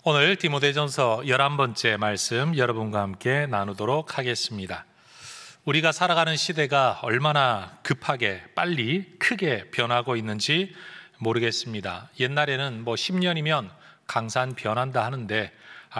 오늘 디모데전서 11번째 말씀 여러분과 함께 나누도록 하겠습니다. 우리가 살아가는 시대가 얼마나 급하게 빨리 크게 변하고 있는지 모르겠습니다. 옛날에는 10년이면 강산 변한다 하는데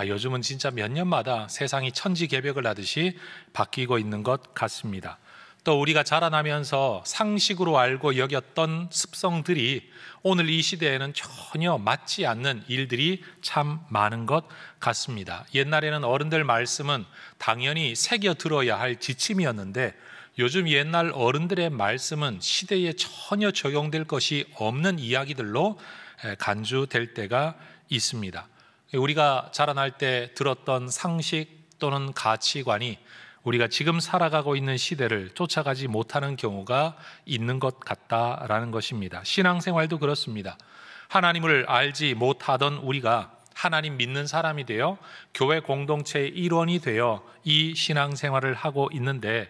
요즘은 진짜 몇 년마다 세상이 천지개벽을 하듯이 바뀌고 있는 것 같습니다. 또 우리가 자라나면서 상식으로 알고 여겼던 습성들이 오늘 이 시대에는 전혀 맞지 않는 일들이 참 많은 것 같습니다. 옛날에는 어른들 말씀은 당연히 새겨 들어야 할 지침이었는데 요즘 옛날 어른들의 말씀은 시대에 전혀 적용될 것이 없는 이야기들로 간주될 때가 있습니다. 우리가 자라날 때 들었던 상식 또는 가치관이 우리가 지금 살아가고 있는 시대를 쫓아가지 못하는 경우가 있는 것 같다라는 것입니다. 신앙생활도 그렇습니다. 하나님을 알지 못하던 우리가 하나님 믿는 사람이 되어 교회 공동체의 일원이 되어 이 신앙생활을 하고 있는데,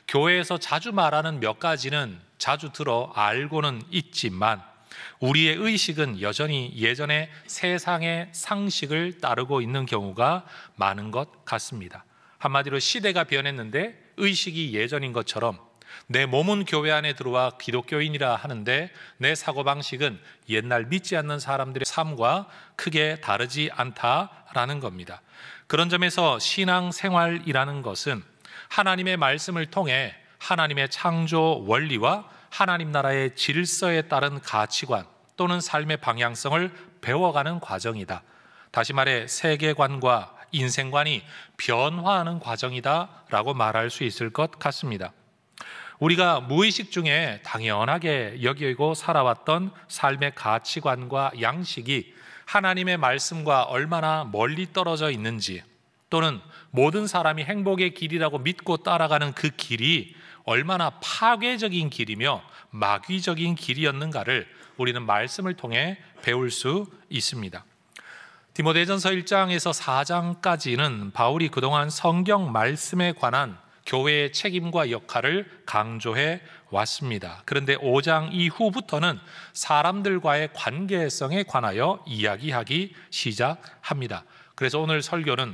교회에서 자주 말하는 몇 가지는 자주 들어 알고는 있지만 우리의 의식은 여전히 예전의 세상의 상식을 따르고 있는 경우가 많은 것 같습니다. 한마디로 시대가 변했는데 의식이 예전인 것처럼 내 몸은 교회 안에 들어와 기독교인이라 하는데 내 사고방식은 옛날 믿지 않는 사람들의 삶과 크게 다르지 않다라는 겁니다. 그런 점에서 신앙생활이라는 것은 하나님의 말씀을 통해 하나님의 창조 원리와 하나님 나라의 질서에 따른 가치관 또는 삶의 방향성을 배워가는 과정이다. 다시 말해 세계관과 인생관이 변화하는 과정이다라고 말할 수 있을 것 같습니다. 우리가 무의식 중에 당연하게 여기고 살아왔던 삶의 가치관과 양식이 하나님의 말씀과 얼마나 멀리 떨어져 있는지, 또는 모든 사람이 행복의 길이라고 믿고 따라가는 그 길이 얼마나 파괴적인 길이며 마귀적인 길이었는가를 우리는 말씀을 통해 배울 수 있습니다. 디모데전서 1장에서 4장까지는 바울이 그동안 성경 말씀에 관한 교회의 책임과 역할을 강조해 왔습니다. 그런데 5장 이후부터는 사람들과의 관계성에 관하여 이야기하기 시작합니다. 그래서 오늘 설교는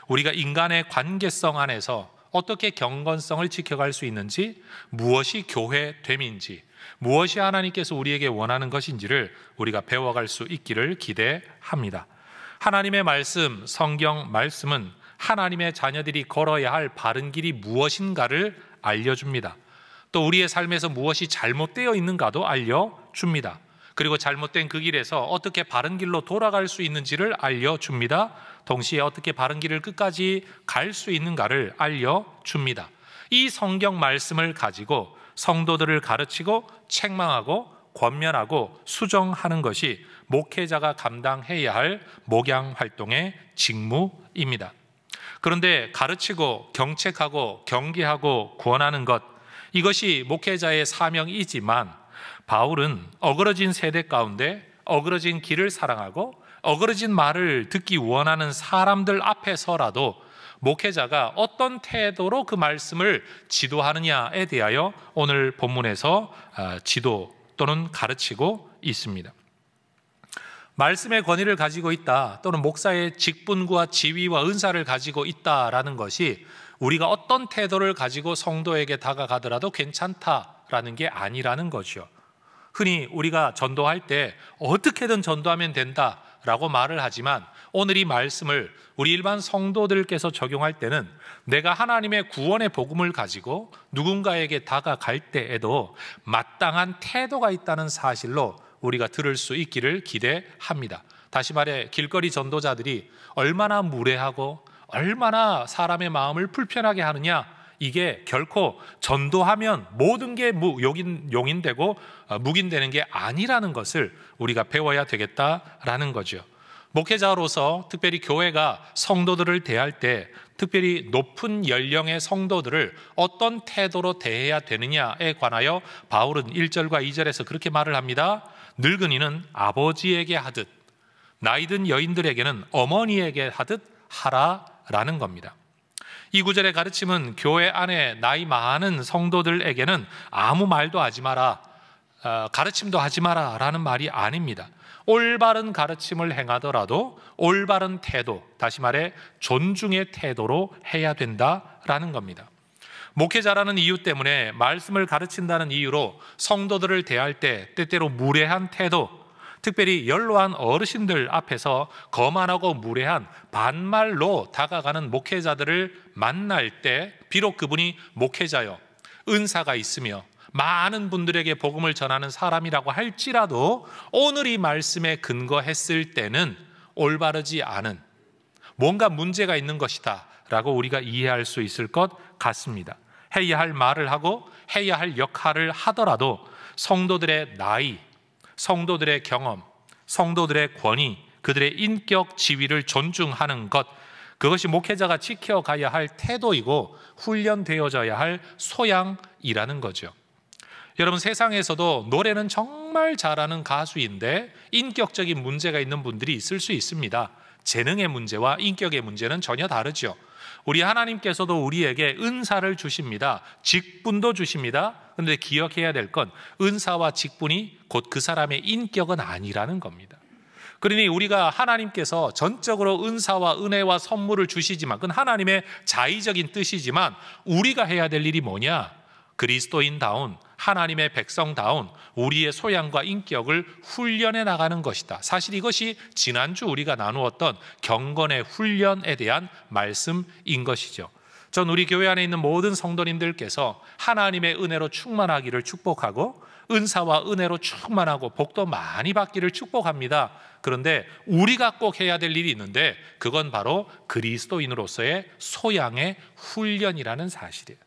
우리가 인간의 관계성 안에서 어떻게 경건성을 지켜갈 수 있는지, 무엇이 교회됨인지, 무엇이 하나님께서 우리에게 원하는 것인지를 우리가 배워갈 수 있기를 기대합니다. 하나님의 말씀, 성경 말씀은 하나님의 자녀들이 걸어야 할 바른 길이 무엇인가를 알려줍니다. 또 우리의 삶에서 무엇이 잘못되어 있는가도 알려줍니다. 그리고 잘못된 그 길에서 어떻게 바른 길로 돌아갈 수 있는지를 알려줍니다. 동시에 어떻게 바른 길을 끝까지 갈 수 있는가를 알려줍니다. 이 성경 말씀을 가지고 성도들을 가르치고 책망하고 권면하고 수정하는 것이 목회자가 감당해야 할 목양 활동의 직무입니다. 그런데 가르치고 경책하고 경계하고 구원하는 것, 이것이 목회자의 사명이지만 바울은 어그러진 세대 가운데 어그러진 길을 사랑하고 어그러진 말을 듣기 원하는 사람들 앞에서라도 목회자가 어떤 태도로 그 말씀을 지도하느냐에 대하여 오늘 본문에서 지도 또는 가르치고 있습니다. 말씀의 권위를 가지고 있다, 또는 목사의 직분과 지위와 은사를 가지고 있다라는 것이 우리가 어떤 태도를 가지고 성도에게 다가가더라도 괜찮다라는 게 아니라는 거죠. 흔히 우리가 전도할 때 어떻게든 전도하면 된다라고 말을 하지만 오늘 이 말씀을 우리 일반 성도들께서 적용할 때는 내가 하나님의 구원의 복음을 가지고 누군가에게 다가갈 때에도 마땅한 태도가 있다는 사실로 우리가 들을 수 있기를 기대합니다. 다시 말해 길거리 전도자들이 얼마나 무례하고 얼마나 사람의 마음을 불편하게 하느냐, 이게 결코 전도하면 모든 게 용인되고 묵인되는 게 아니라는 것을 우리가 배워야 되겠다라는 거죠. 목회자로서 특별히 교회가 성도들을 대할 때 특별히 높은 연령의 성도들을 어떤 태도로 대해야 되느냐에 관하여 바울은 1절과 2절에서 그렇게 말을 합니다. 늙은이는 아버지에게 하듯 나이든 여인들에게는 어머니에게 하듯 하라라는 겁니다. 이 구절의 가르침은 교회 안에 나이 많은 성도들에게는 아무 말도 하지 마라, 가르침도 하지 마라 라는 말이 아닙니다. 올바른 가르침을 행하더라도 올바른 태도, 다시 말해 존중의 태도로 해야 된다라는 겁니다. 목회자라는 이유 때문에, 말씀을 가르친다는 이유로 성도들을 대할 때 때때로 무례한 태도, 특별히 연로한 어르신들 앞에서 거만하고 무례한 반말로 다가가는 목회자들을 만날 때, 비록 그분이 목회자요, 은사가 있으며 많은 분들에게 복음을 전하는 사람이라고 할지라도 오늘 이 말씀에 근거했을 때는 올바르지 않은, 뭔가 문제가 있는 것이다 라고 우리가 이해할 수 있을 것 같습니다. 해야 할 말을 하고 해야 할 역할을 하더라도 성도들의 나이, 성도들의 경험, 성도들의 권위, 그들의 인격 지위를 존중하는 것, 그것이 목회자가 지켜가야 할 태도이고 훈련되어져야 할 소양이라는 거죠. 여러분, 세상에서도 노래는 정말 잘하는 가수인데 인격적인 문제가 있는 분들이 있을 수 있습니다. 재능의 문제와 인격의 문제는 전혀 다르죠. 우리 하나님께서도 우리에게 은사를 주십니다. 직분도 주십니다. 그런데 기억해야 될 건 은사와 직분이 곧 그 사람의 인격은 아니라는 겁니다. 그러니 우리가 하나님께서 전적으로 은사와 은혜와 선물을 주시지만, 그건 하나님의 자의적인 뜻이지만, 우리가 해야 될 일이 뭐냐? 그리스도인다운, 하나님의 백성다운 우리의 소양과 인격을 훈련해 나가는 것이다. 사실 이것이 지난주 우리가 나누었던 경건의 훈련에 대한 말씀인 것이죠. 전 우리 교회 안에 있는 모든 성도님들께서 하나님의 은혜로 충만하기를 축복하고 은사와 은혜로 충만하고 복도 많이 받기를 축복합니다. 그런데 우리가 꼭 해야 될 일이 있는데, 그건 바로 그리스도인으로서의 소양의 훈련이라는 사실이에요.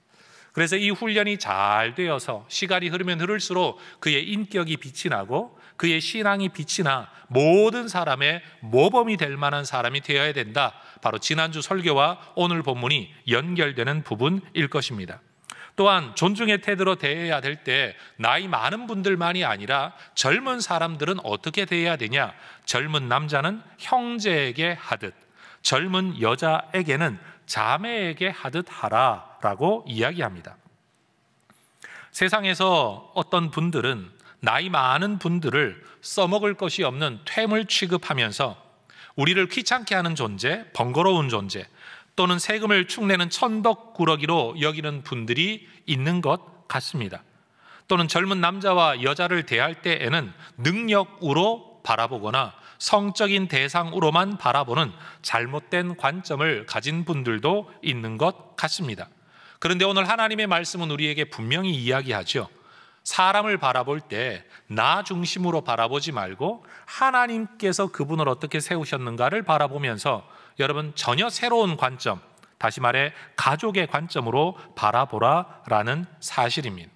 그래서 이 훈련이 잘 되어서 시간이 흐르면 흐를수록 그의 인격이 빛이 나고 그의 신앙이 빛이 나 모든 사람의 모범이 될 만한 사람이 되어야 된다. 바로 지난주 설교와 오늘 본문이 연결되는 부분일 것입니다. 또한 존중의 태도로 대해야 될 때 나이 많은 분들만이 아니라 젊은 사람들은 어떻게 대해야 되냐? 젊은 남자는 형제에게 하듯, 젊은 여자에게는 자매에게 하듯 하라라고 이야기합니다. 세상에서 어떤 분들은 나이 많은 분들을 써먹을 것이 없는 퇴물 취급하면서 우리를 귀찮게 하는 존재, 번거로운 존재, 또는 세금을 축내는 천덕꾸러기로 여기는 분들이 있는 것 같습니다. 또는 젊은 남자와 여자를 대할 때에는 능력으로 바라보거나 성적인 대상으로만 바라보는 잘못된 관점을 가진 분들도 있는 것 같습니다. 그런데 오늘 하나님의 말씀은 우리에게 분명히 이야기하죠. 사람을 바라볼 때 나 중심으로 바라보지 말고 하나님께서 그분을 어떻게 세우셨는가를 바라보면서 여러분, 전혀 새로운 관점, 다시 말해 가족의 관점으로 바라보라라는 사실입니다.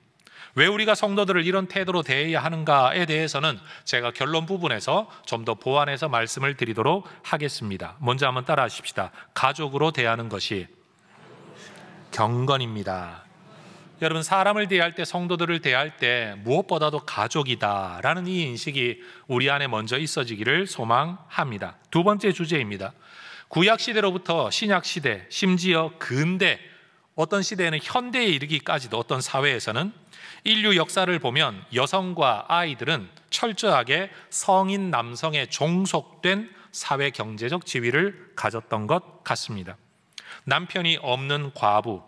왜 우리가 성도들을 이런 태도로 대해야 하는가에 대해서는 제가 결론 부분에서 좀 더 보완해서 말씀을 드리도록 하겠습니다. 먼저 한번 따라 하십시다. 가족으로 대하는 것이 경건입니다. 여러분, 사람을 대할 때, 성도들을 대할 때 무엇보다도 가족이다라는 이 인식이 우리 안에 먼저 있어지기를 소망합니다. 두 번째 주제입니다. 구약시대로부터 신약시대, 심지어 근대, 어떤 시대에는 현대에 이르기까지도 어떤 사회에서는 인류 역사를 보면 여성과 아이들은 철저하게 성인 남성에 종속된 사회 경제적 지위를 가졌던 것 같습니다. 남편이 없는 과부,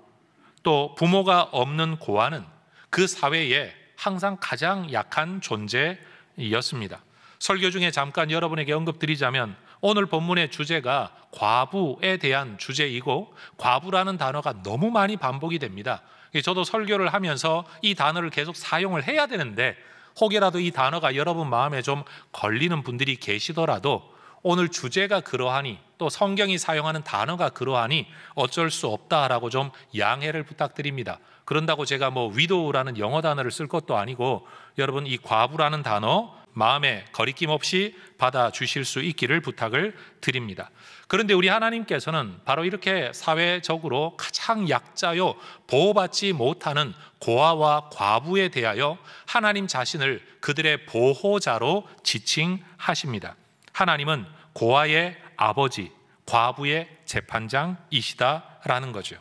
또 부모가 없는 고아는 그 사회에 항상 가장 약한 존재였습니다. 설교 중에 잠깐 여러분에게 언급드리자면, 오늘 본문의 주제가 과부에 대한 주제이고 과부라는 단어가 너무 많이 반복이 됩니다. 저도 설교를 하면서 이 단어를 계속 사용을 해야 되는데, 혹여라도 이 단어가 여러분 마음에 좀 걸리는 분들이 계시더라도 오늘 주제가 그러하니, 또 성경이 사용하는 단어가 그러하니 어쩔 수 없다라고 좀 양해를 부탁드립니다. 그런다고 제가 위도우라는 영어 단어를 쓸 것도 아니고, 여러분 이 과부라는 단어 마음에 거리낌 없이 받아주실 수 있기를 부탁을 드립니다. 그런데 우리 하나님께서는 바로 이렇게 사회적으로 가장 약자요, 보호받지 못하는 고아와 과부에 대하여 하나님 자신을 그들의 보호자로 지칭하십니다. 하나님은 고아의 아버지, 과부의 재판장이시다라는 거죠.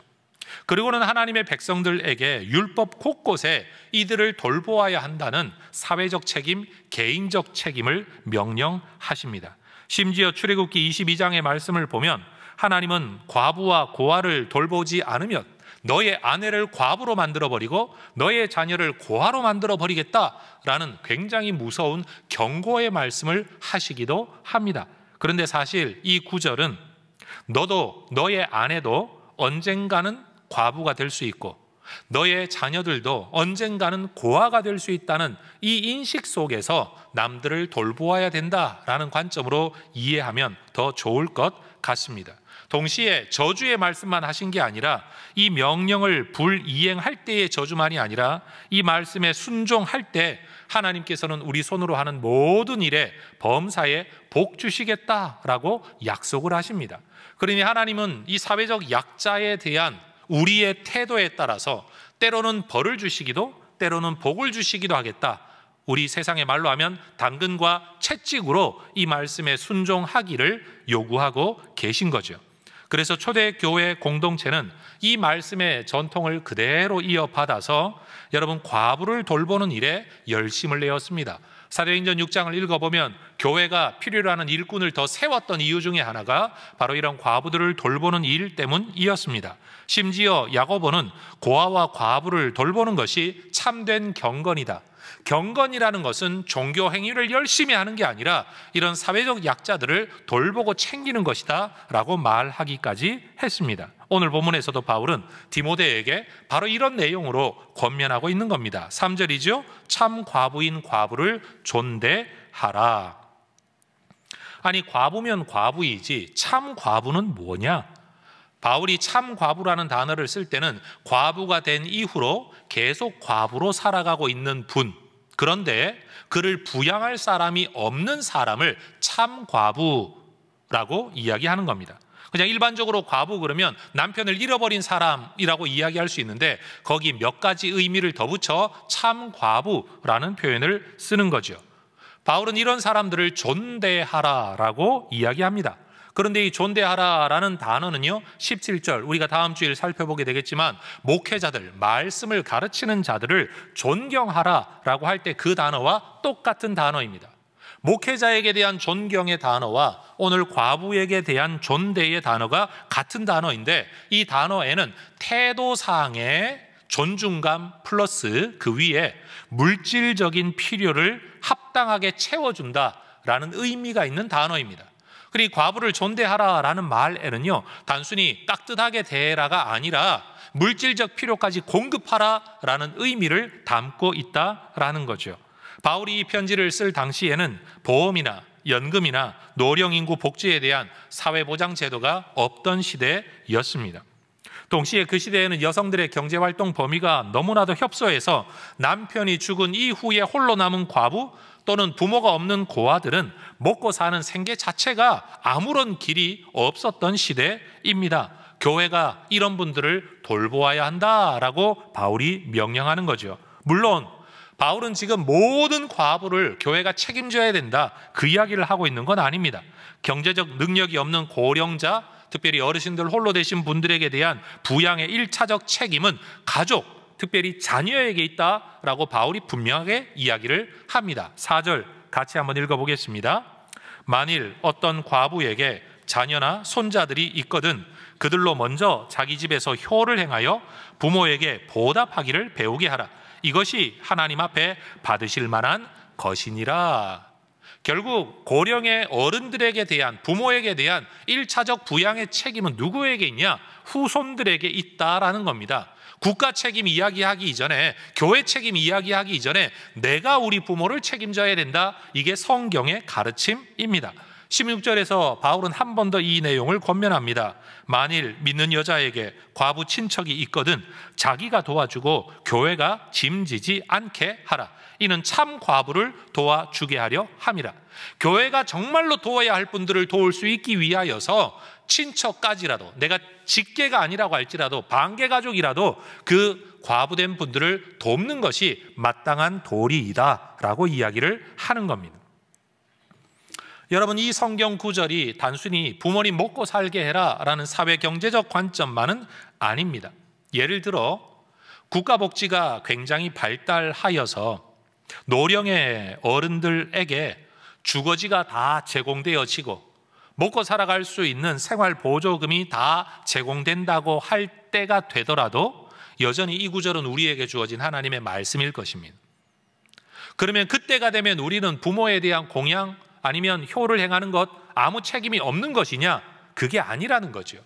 그리고는 하나님의 백성들에게 율법 곳곳에 이들을 돌보아야 한다는 사회적 책임, 개인적 책임을 명령하십니다. 심지어 출애굽기 22장의 말씀을 보면 하나님은 과부와 고아를 돌보지 않으면 너의 아내를 과부로 만들어버리고 너의 자녀를 고아로 만들어버리겠다라는 굉장히 무서운 경고의 말씀을 하시기도 합니다. 그런데 사실 이 구절은 너도 너의 아내도 언젠가는 과부가 될 수 있고 너의 자녀들도 언젠가는 고아가 될 수 있다는 이 인식 속에서 남들을 돌보아야 된다라는 관점으로 이해하면 더 좋을 것 같습니다. 동시에 저주의 말씀만 하신 게 아니라 이 명령을 불이행할 때의 저주만이 아니라 이 말씀에 순종할 때 하나님께서는 우리 손으로 하는 모든 일에 범사에 복 주시겠다라고 약속을 하십니다. 그러니 하나님은 이 사회적 약자에 대한 우리의 태도에 따라서 때로는 벌을 주시기도 때로는 복을 주시기도 하겠다. 우리 세상의 말로 하면 당근과 채찍으로 이 말씀에 순종하기를 요구하고 계신 거죠. 그래서 초대교회 공동체는 이 말씀의 전통을 그대로 이어받아서 여러분 과부를 돌보는 일에 열심을 내었습니다. 사도행전 6장을 읽어보면 교회가 필요로 하는 일꾼을 더 세웠던 이유 중에 하나가 바로 이런 과부들을 돌보는 일 때문이었습니다. 심지어 야고보는 고아와 과부를 돌보는 것이 참된 경건이다. 경건이라는 것은 종교 행위를 열심히 하는 게 아니라 이런 사회적 약자들을 돌보고 챙기는 것이다 라고 말하기까지 했습니다. 오늘 본문에서도 바울은 디모데에게 바로 이런 내용으로 권면하고 있는 겁니다. 3절이죠. 참 과부인 과부를 존대하라. 아니 과부면 과부이지 참 과부는 뭐냐? 바울이 참 과부라는 단어를 쓸 때는 과부가 된 이후로 계속 과부로 살아가고 있는 분, 그런데 그를 부양할 사람이 없는 사람을 참 과부라고 이야기하는 겁니다. 그냥 일반적으로 과부 그러면 남편을 잃어버린 사람이라고 이야기할 수 있는데 거기 몇 가지 의미를 덧붙여 참 과부라는 표현을 쓰는 거죠. 바울은 이런 사람들을 존대하라라고 이야기합니다. 그런데 이 존대하라라는 단어는요 17절 우리가 다음 주일 살펴보게 되겠지만 목회자들, 말씀을 가르치는 자들을 존경하라라고 할 때 그 단어와 똑같은 단어입니다. 목회자에게 대한 존경의 단어와 오늘 과부에게 대한 존대의 단어가 같은 단어인데 이 단어에는 태도상의 존중감 플러스 그 위에 물질적인 필요를 합당하게 채워준다라는 의미가 있는 단어입니다. 그리고 과부를 존대하라라는 말에는요 단순히 깍듯하게 대해라가 아니라 물질적 필요까지 공급하라라는 의미를 담고 있다라는 거죠. 바울이 이 편지를 쓸 당시에는 보험이나 연금이나 노령인구 복지에 대한 사회보장 제도가 없던 시대였습니다. 동시에 그 시대에는 여성들의 경제활동 범위가 너무나도 협소해서 남편이 죽은 이후에 홀로 남은 과부 또는 부모가 없는 고아들은 먹고 사는 생계 자체가 아무런 길이 없었던 시대입니다. 교회가 이런 분들을 돌보아야 한다라고 바울이 명령하는 거죠. 물론 바울은 지금 모든 과부를 교회가 책임져야 된다 그 이야기를 하고 있는 건 아닙니다. 경제적 능력이 없는 고령자, 특별히 어르신들 홀로 되신 분들에게 대한 부양의 1차적 책임은 가족, 특별히 자녀에게 있다라고 바울이 분명하게 이야기를 합니다. 4절 같이 한번 읽어보겠습니다. 만일 어떤 과부에게 자녀나 손자들이 있거든 그들로 먼저 자기 집에서 효를 행하여 부모에게 보답하기를 배우게 하라. 이것이 하나님 앞에 받으실 만한 것이니라. 결국 고령의 어른들에게 대한 부모에게 대한 1차적 부양의 책임은 누구에게 있냐? 후손들에게 있다라는 겁니다. 국가 책임 이야기하기 이전에 교회 책임 이야기하기 이전에 내가 우리 부모를 책임져야 된다. 이게 성경의 가르침입니다. 16절에서 바울은 한 번 더 이 내용을 권면합니다. 만일 믿는 여자에게 과부 친척이 있거든 자기가 도와주고 교회가 짐지지 않게 하라. 이는 참 과부를 도와주게 하려 함이라. 교회가 정말로 도와야 할 분들을 도울 수 있기 위하여서 친척까지라도 내가 직계가 아니라고 할지라도 반계가족이라도 그 과부된 분들을 돕는 것이 마땅한 도리이다 라고 이야기를 하는 겁니다. 여러분 이 성경 구절이 단순히 부모님 먹고 살게 해라 라는 사회 경제적 관점만은 아닙니다. 예를 들어 국가복지가 굉장히 발달하여서 노령의 어른들에게 주거지가 다 제공되어지고 먹고 살아갈 수 있는 생활보조금이 다 제공된다고 할 때가 되더라도 여전히 이 구절은 우리에게 주어진 하나님의 말씀일 것입니다. 그러면 그때가 되면 우리는 부모에 대한 공양 아니면 효를 행하는 것 아무 책임이 없는 것이냐? 그게 아니라는 거죠.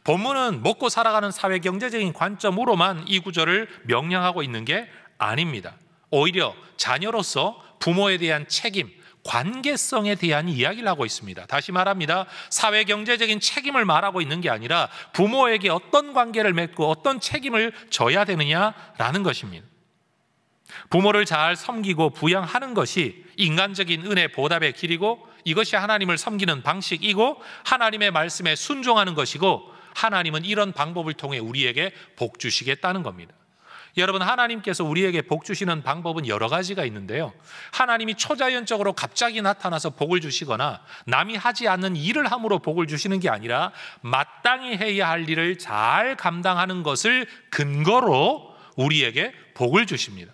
본문은 먹고 살아가는 사회경제적인 관점으로만 이 구절을 명령하고 있는 게 아닙니다. 오히려 자녀로서 부모에 대한 책임, 관계성에 대한 이야기를 하고 있습니다. 다시 말합니다. 사회경제적인 책임을 말하고 있는 게 아니라 부모에게 어떤 관계를 맺고 어떤 책임을 져야 되느냐라는 것입니다. 부모를 잘 섬기고 부양하는 것이 인간적인 은혜 보답의 길이고 이것이 하나님을 섬기는 방식이고 하나님의 말씀에 순종하는 것이고 하나님은 이런 방법을 통해 우리에게 복 주시겠다는 겁니다. 여러분, 하나님께서 우리에게 복 주시는 방법은 여러 가지가 있는데요, 하나님이 초자연적으로 갑자기 나타나서 복을 주시거나 남이 하지 않는 일을 함으로 복을 주시는 게 아니라 마땅히 해야 할 일을 잘 감당하는 것을 근거로 우리에게 복을 주십니다.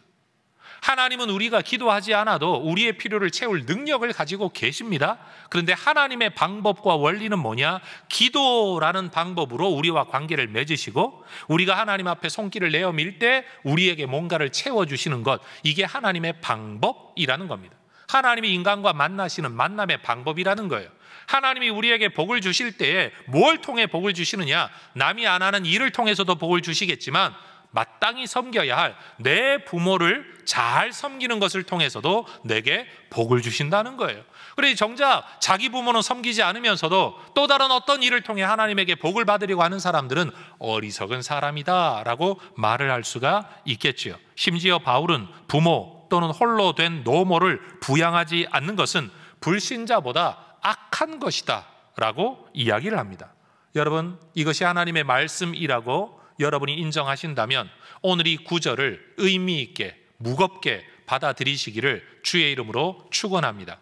하나님은 우리가 기도하지 않아도 우리의 필요를 채울 능력을 가지고 계십니다. 그런데 하나님의 방법과 원리는 뭐냐? 기도라는 방법으로 우리와 관계를 맺으시고 우리가 하나님 앞에 손길을 내어 밀 때 우리에게 뭔가를 채워주시는 것, 이게 하나님의 방법이라는 겁니다. 하나님이 인간과 만나시는 만남의 방법이라는 거예요. 하나님이 우리에게 복을 주실 때에 뭘 통해 복을 주시느냐? 남이 안 하는 일을 통해서도 복을 주시겠지만 마땅히 섬겨야 할 내 부모를 잘 섬기는 것을 통해서도 내게 복을 주신다는 거예요. 그래서 정작 자기 부모는 섬기지 않으면서도 또 다른 어떤 일을 통해 하나님에게 복을 받으려고 하는 사람들은 어리석은 사람이다 라고 말을 할 수가 있겠지요. 심지어 바울은 부모 또는 홀로 된 노모를 부양하지 않는 것은 불신자보다 악한 것이다 라고 이야기를 합니다. 여러분, 이것이 하나님의 말씀이라고 여러분이 인정하신다면 오늘 이 구절을 의미 있게 무겁게 받아들이시기를 주의 이름으로 축원합니다.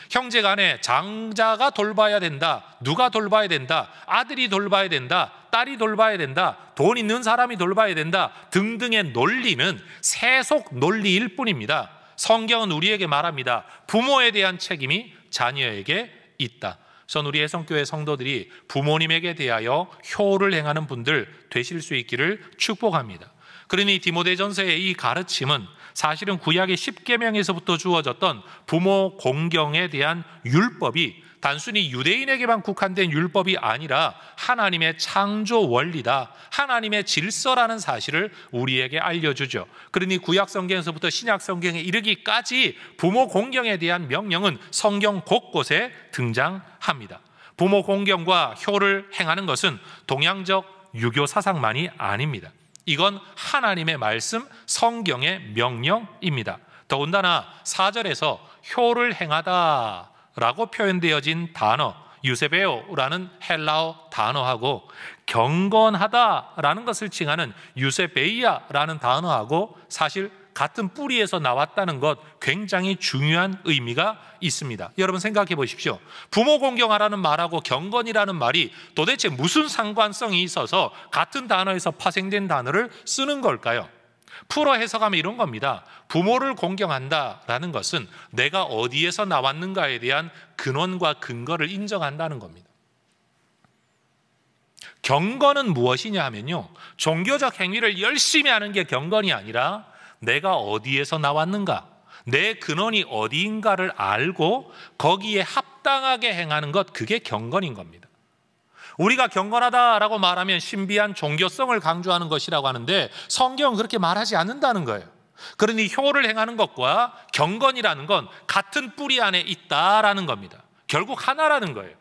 형제간에 장자가 돌봐야 된다, 누가 돌봐야 된다, 아들이 돌봐야 된다, 딸이 돌봐야 된다, 돈 있는 사람이 돌봐야 된다 등등의 논리는 세속 논리일 뿐입니다. 성경은 우리에게 말합니다. 부모에 대한 책임이 자녀에게 있다. 전 우리 해성교회 성도들이 부모님에게 대하여 효를 행하는 분들 되실 수 있기를 축복합니다. 그러니 디모데전서의 이 가르침은 사실은 구약의 10계명에서부터 주어졌던 부모 공경에 대한 율법이 단순히 유대인에게만 국한된 율법이 아니라 하나님의 창조 원리다, 하나님의 질서라는 사실을 우리에게 알려주죠. 그러니 구약 성경에서부터 신약 성경에 이르기까지 부모 공경에 대한 명령은 성경 곳곳에 등장합니다. 부모 공경과 효를 행하는 것은 동양적 유교 사상만이 아닙니다. 이건 하나님의 말씀, 성경의 명령입니다. 더군다나 4절에서 효를 행하다 라고 표현되어진 단어 유세베오라는 헬라어 단어하고 경건하다라는 것을 칭하는 유세베이아라는 단어하고 사실 같은 뿌리에서 나왔다는 것, 굉장히 중요한 의미가 있습니다. 여러분 생각해 보십시오. 부모 공경하라는 말하고 경건이라는 말이 도대체 무슨 상관성이 있어서 같은 단어에서 파생된 단어를 쓰는 걸까요? 풀어 해석하면 이런 겁니다. 부모를 공경한다라는 것은 내가 어디에서 나왔는가에 대한 근원과 근거를 인정한다는 겁니다. 경건은 무엇이냐 하면요, 종교적 행위를 열심히 하는 게 경건이 아니라 내가 어디에서 나왔는가, 내 근원이 어디인가를 알고 거기에 합당하게 행하는 것, 그게 경건인 겁니다. 우리가 경건하다라고 말하면 신비한 종교성을 강조하는 것이라고 하는데 성경은 그렇게 말하지 않는다는 거예요. 그러니 효를 행하는 것과 경건이라는 건 같은 뿌리 안에 있다라는 겁니다. 결국 하나라는 거예요.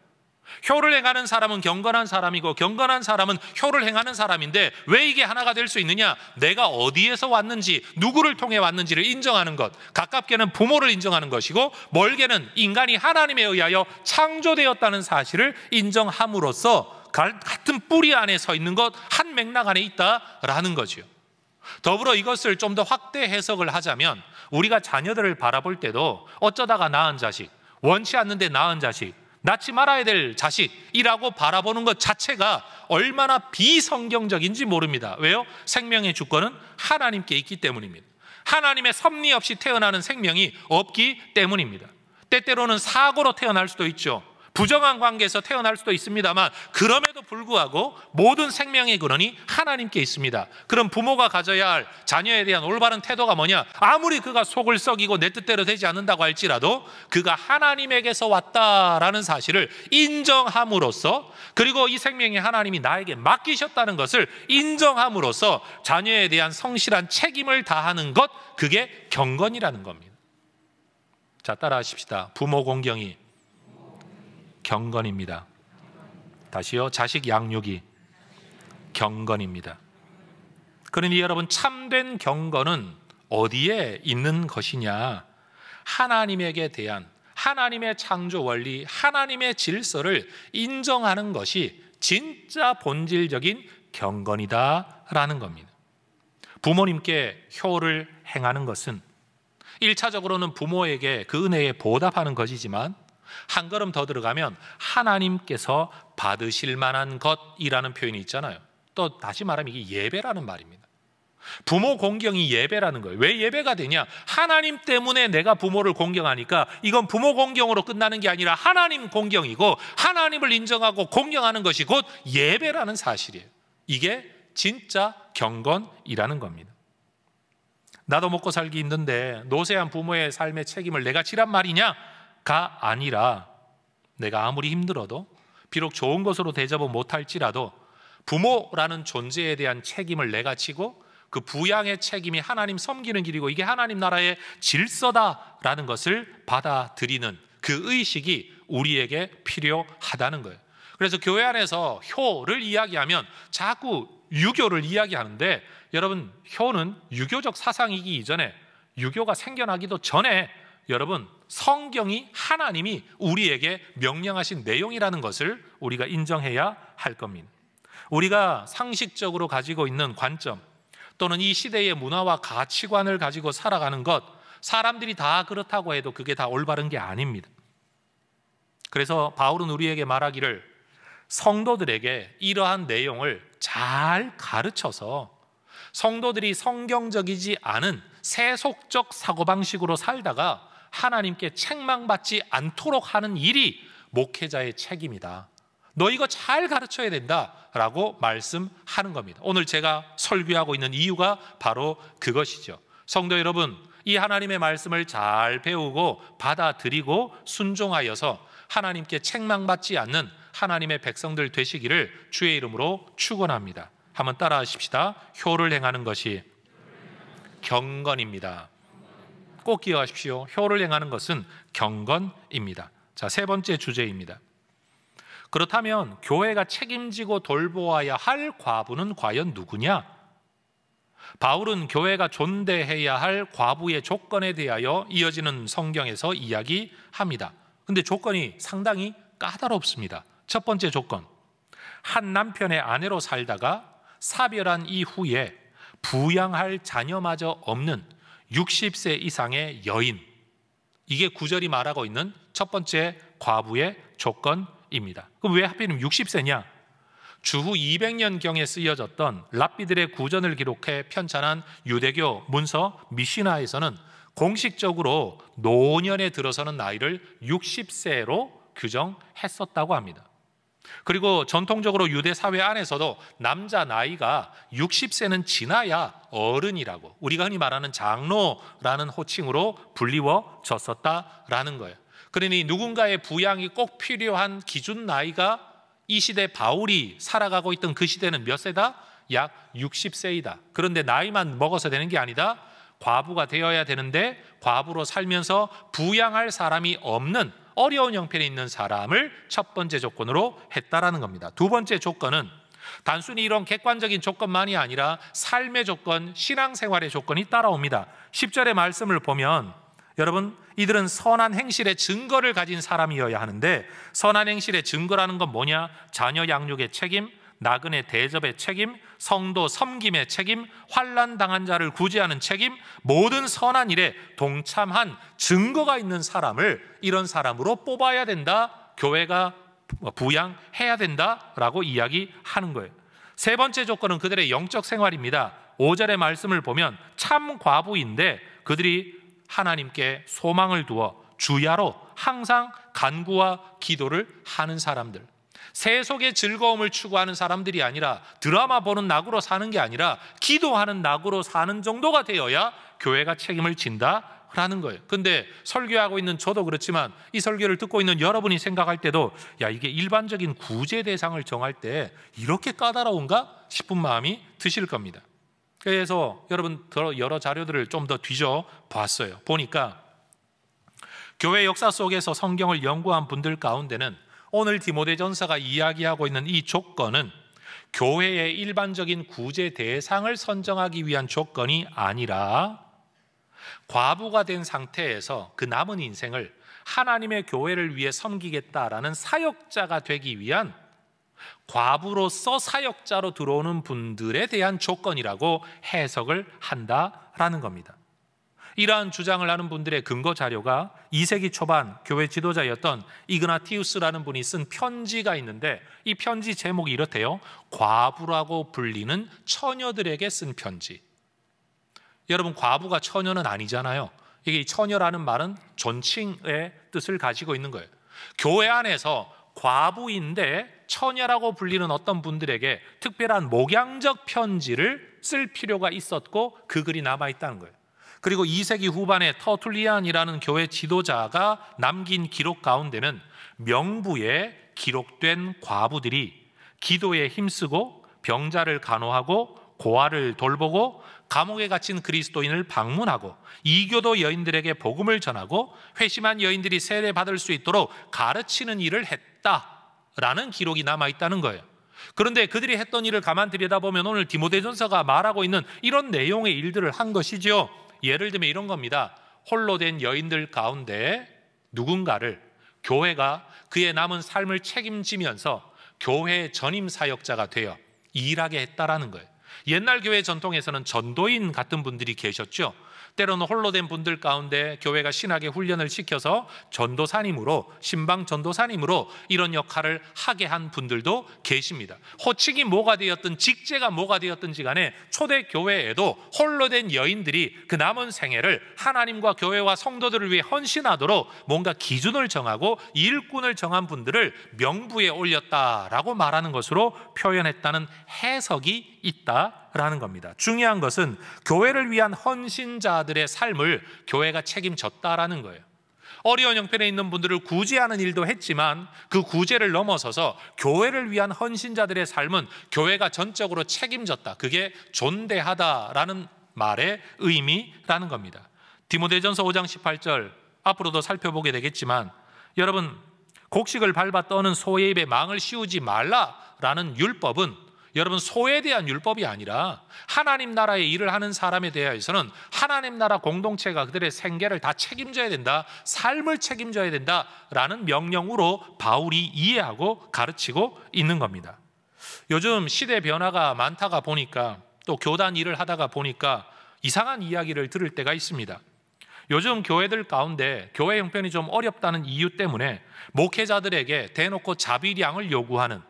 효를 행하는 사람은 경건한 사람이고 경건한 사람은 효를 행하는 사람인데 왜 이게 하나가 될 수 있느냐? 내가 어디에서 왔는지, 누구를 통해 왔는지를 인정하는 것, 가깝게는 부모를 인정하는 것이고 멀게는 인간이 하나님에 의하여 창조되었다는 사실을 인정함으로써 같은 뿌리 안에 서 있는 것, 한 맥락 안에 있다라는 거죠. 더불어 이것을 좀 더 확대 해석을 하자면 우리가 자녀들을 바라볼 때도 어쩌다가 낳은 자식, 원치 않는데 낳은 자식, 낳지 말아야 될 자식이라고 바라보는 것 자체가 얼마나 비성경적인지 모릅니다. 왜요? 생명의 주권은 하나님께 있기 때문입니다. 하나님의 섭리 없이 태어나는 생명이 없기 때문입니다. 때때로는 사고로 태어날 수도 있죠. 부정한 관계에서 태어날 수도 있습니다만 그럼에도 불구하고 모든 생명의 근원이 하나님께 있습니다. 그럼 부모가 가져야 할 자녀에 대한 올바른 태도가 뭐냐? 아무리 그가 속을 썩이고 내 뜻대로 되지 않는다고 할지라도 그가 하나님에게서 왔다라는 사실을 인정함으로써, 그리고 이 생명이 하나님이 나에게 맡기셨다는 것을 인정함으로써 자녀에 대한 성실한 책임을 다하는 것, 그게 경건이라는 겁니다. 자, 따라하십시다. 부모 공경이 경건입니다. 다시요. 자식 양육이 경건입니다. 그러니 여러분, 참된 경건은 어디에 있는 것이냐? 하나님에게 대한 하나님의 창조 원리, 하나님의 질서를 인정하는 것이 진짜 본질적인 경건이다라는 겁니다. 부모님께 효를 행하는 것은 1차적으로는 부모에게 그 은혜에 보답하는 것이지만 한 걸음 더 들어가면 하나님께서 받으실 만한 것이라는 표현이 있잖아요. 또 다시 말하면 이게 예배라는 말입니다. 부모 공경이 예배라는 거예요. 왜 예배가 되냐? 하나님 때문에 내가 부모를 공경하니까 이건 부모 공경으로 끝나는 게 아니라 하나님 공경이고, 하나님을 인정하고 공경하는 것이 곧 예배라는 사실이에요. 이게 진짜 경건이라는 겁니다. 나도 먹고 살기 힘든데 노쇠한 부모의 삶의 책임을 내가 지란 말이냐가 아니라, 내가 아무리 힘들어도 비록 좋은 것으로 대접은 못할지라도 부모라는 존재에 대한 책임을 내가 지고 그 부양의 책임이 하나님 섬기는 길이고 이게 하나님 나라의 질서다라는 것을 받아들이는 그 의식이 우리에게 필요하다는 거예요. 그래서 교회 안에서 효를 이야기하면 자꾸 유교를 이야기하는데, 여러분, 효는 유교적 사상이기 이전에, 유교가 생겨나기도 전에 여러분, 성경이, 하나님이 우리에게 명령하신 내용이라는 것을 우리가 인정해야 할 겁니다. 우리가 상식적으로 가지고 있는 관점 또는 이 시대의 문화와 가치관을 가지고 살아가는 것, 사람들이 다 그렇다고 해도 그게 다 올바른 게 아닙니다. 그래서 바울은 우리에게 말하기를, 성도들에게 이러한 내용을 잘 가르쳐서 성도들이 성경적이지 않은 세속적 사고방식으로 살다가 하나님께 책망받지 않도록 하는 일이 목회자의 책임이다. 너 이거 잘 가르쳐야 된다라고 말씀하는 겁니다. 오늘 제가 설교하고 있는 이유가 바로 그것이죠. 성도 여러분, 이 하나님의 말씀을 잘 배우고 받아들이고 순종하여서 하나님께 책망받지 않는 하나님의 백성들 되시기를 주의 이름으로 축원합니다. 한번 따라하십시다. 효를 행하는 것이 경건입니다. 꼭 기억하십시오. 효를 행하는 것은 경건입니다. 자, 세 번째 주제입니다. 그렇다면 교회가 책임지고 돌보아야 할 과부는 과연 누구냐? 바울은 교회가 존대해야 할 과부의 조건에 대하여 이어지는 성경에서 이야기합니다. 근데 조건이 상당히 까다롭습니다. 첫 번째 조건, 한 남편의 아내로 살다가 사별한 이후에 부양할 자녀마저 없는 60세 이상의 여인, 이게 구절이 말하고 있는 첫 번째 과부의 조건입니다. 그럼 왜 하필이면 60세냐? 주후 200년경에 쓰여졌던 랍비들의 구전을 기록해 편찬한 유대교 문서 미시나에서는 공식적으로 노년에 들어서는 나이를 60세로 규정했었다고 합니다. 그리고 전통적으로 유대 사회 안에서도 남자 나이가 60세는 지나야 어른이라고, 우리가 흔히 말하는 장로라는 호칭으로 불리워졌었다라는 거예요. 그러니 누군가의 부양이 꼭 필요한 기준 나이가 이 시대 바울이 살아가고 있던 그 시대는 몇 세다? 약 60세이다. 그런데 나이만 먹어서 되는 게 아니다. 과부가 되어야 되는데 과부로 살면서 부양할 사람이 없는 어려운 형편에 있는 사람을 첫 번째 조건으로 했다라는 겁니다. 두 번째 조건은 단순히 이런 객관적인 조건만이 아니라 삶의 조건, 신앙생활의 조건이 따라옵니다. 10절의 말씀을 보면 여러분, 이들은 선한 행실의 증거를 가진 사람이어야 하는데, 선한 행실의 증거라는 건 뭐냐? 자녀 양육의 책임, 나그네 대접의 책임, 성도 섬김의 책임, 환난 당한 자를 구제하는 책임, 모든 선한 일에 동참한 증거가 있는 사람을 이런 사람으로 뽑아야 된다. 교회가 부양해야 된다라고 이야기하는 거예요. 세 번째 조건은 그들의 영적 생활입니다. 5절의 말씀을 보면 참 과부인데 그들이 하나님께 소망을 두어 주야로 항상 간구와 기도를 하는 사람들, 세속의 즐거움을 추구하는 사람들이 아니라 드라마 보는 낙으로 사는 게 아니라 기도하는 낙으로 사는 정도가 되어야 교회가 책임을 진다라는 거예요. 근데 설교하고 있는 저도 그렇지만 이 설교를 듣고 있는 여러분이 생각할 때도 야, 이게 일반적인 구제 대상을 정할 때 이렇게 까다로운가 싶은 마음이 드실 겁니다. 그래서 여러분 여러 자료들을 좀 더 뒤져 봤어요. 보니까 교회 역사 속에서 성경을 연구한 분들 가운데는 오늘 디모데전서가 이야기하고 있는 이 조건은 교회의 일반적인 구제 대상을 선정하기 위한 조건이 아니라 과부가 된 상태에서 그 남은 인생을 하나님의 교회를 위해 섬기겠다라는 사역자가 되기 위한 과부로서 사역자로 들어오는 분들에 대한 조건이라고 해석을 한다라는 겁니다. 이러한 주장을 하는 분들의 근거 자료가 2세기 초반 교회 지도자였던 이그나티우스라는 분이 쓴 편지가 있는데 이 편지 제목이 이렇대요. 과부라고 불리는 처녀들에게 쓴 편지. 여러분, 과부가 처녀는 아니잖아요. 이게 처녀라는 말은 존칭의 뜻을 가지고 있는 거예요. 교회 안에서 과부인데 처녀라고 불리는 어떤 분들에게 특별한 목양적 편지를 쓸 필요가 있었고 그 글이 남아있다는 거예요. 그리고 2세기 후반에 터툴리안이라는 교회 지도자가 남긴 기록 가운데는 명부에 기록된 과부들이 기도에 힘쓰고 병자를 간호하고 고아를 돌보고 감옥에 갇힌 그리스도인을 방문하고 이교도 여인들에게 복음을 전하고 회심한 여인들이 세례받을 수 있도록 가르치는 일을 했다라는 기록이 남아있다는 거예요. 그런데 그들이 했던 일을 가만 들여다보면 오늘 디모데전서가 말하고 있는 이런 내용의 일들을 한 것이죠. 예를 들면 이런 겁니다. 홀로 된 여인들 가운데 누군가를 교회가 그의 남은 삶을 책임지면서 교회 전임 사역자가 되어 일하게 했다라는 거예요. 옛날 교회 전통에서는 전도인 같은 분들이 계셨죠. 때로는 홀로 된 분들 가운데 교회가 신학의 훈련을 시켜서 전도사님으로, 신방 전도사님으로 이런 역할을 하게 한 분들도 계십니다. 호칭이 뭐가 되었든 직제가 뭐가 되었든지 간에 초대 교회에도 홀로 된 여인들이 그 남은 생애를 하나님과 교회와 성도들을 위해 헌신하도록 뭔가 기준을 정하고 일꾼을 정한 분들을 명부에 올렸다라고 말하는 것으로 표현했다는 해석이 있다라는 겁니다. 중요한 것은 교회를 위한 헌신자들의 삶을 교회가 책임졌다라는 거예요. 어려운 형편에 있는 분들을 구제하는 일도 했지만 그 구제를 넘어서서 교회를 위한 헌신자들의 삶은 교회가 전적으로 책임졌다. 그게 존대하다라는 말의 의미라는 겁니다. 디모데전서 5장 18절 앞으로도 살펴보게 되겠지만 여러분, 곡식을 밟아 떠는 소의 입에 망을 씌우지 말라라는 율법은 여러분 소에 대한 율법이 아니라 하나님 나라의 일을 하는 사람에 대해서는 하나님 나라 공동체가 그들의 생계를 다 책임져야 된다, 삶을 책임져야 된다라는 명령으로 바울이 이해하고 가르치고 있는 겁니다. 요즘 시대 변화가 많다가 보니까 또 교단 일을 하다가 보니까 이상한 이야기를 들을 때가 있습니다. 요즘 교회들 가운데 교회 형편이 좀 어렵다는 이유 때문에 목회자들에게 대놓고 자비량을 요구하는,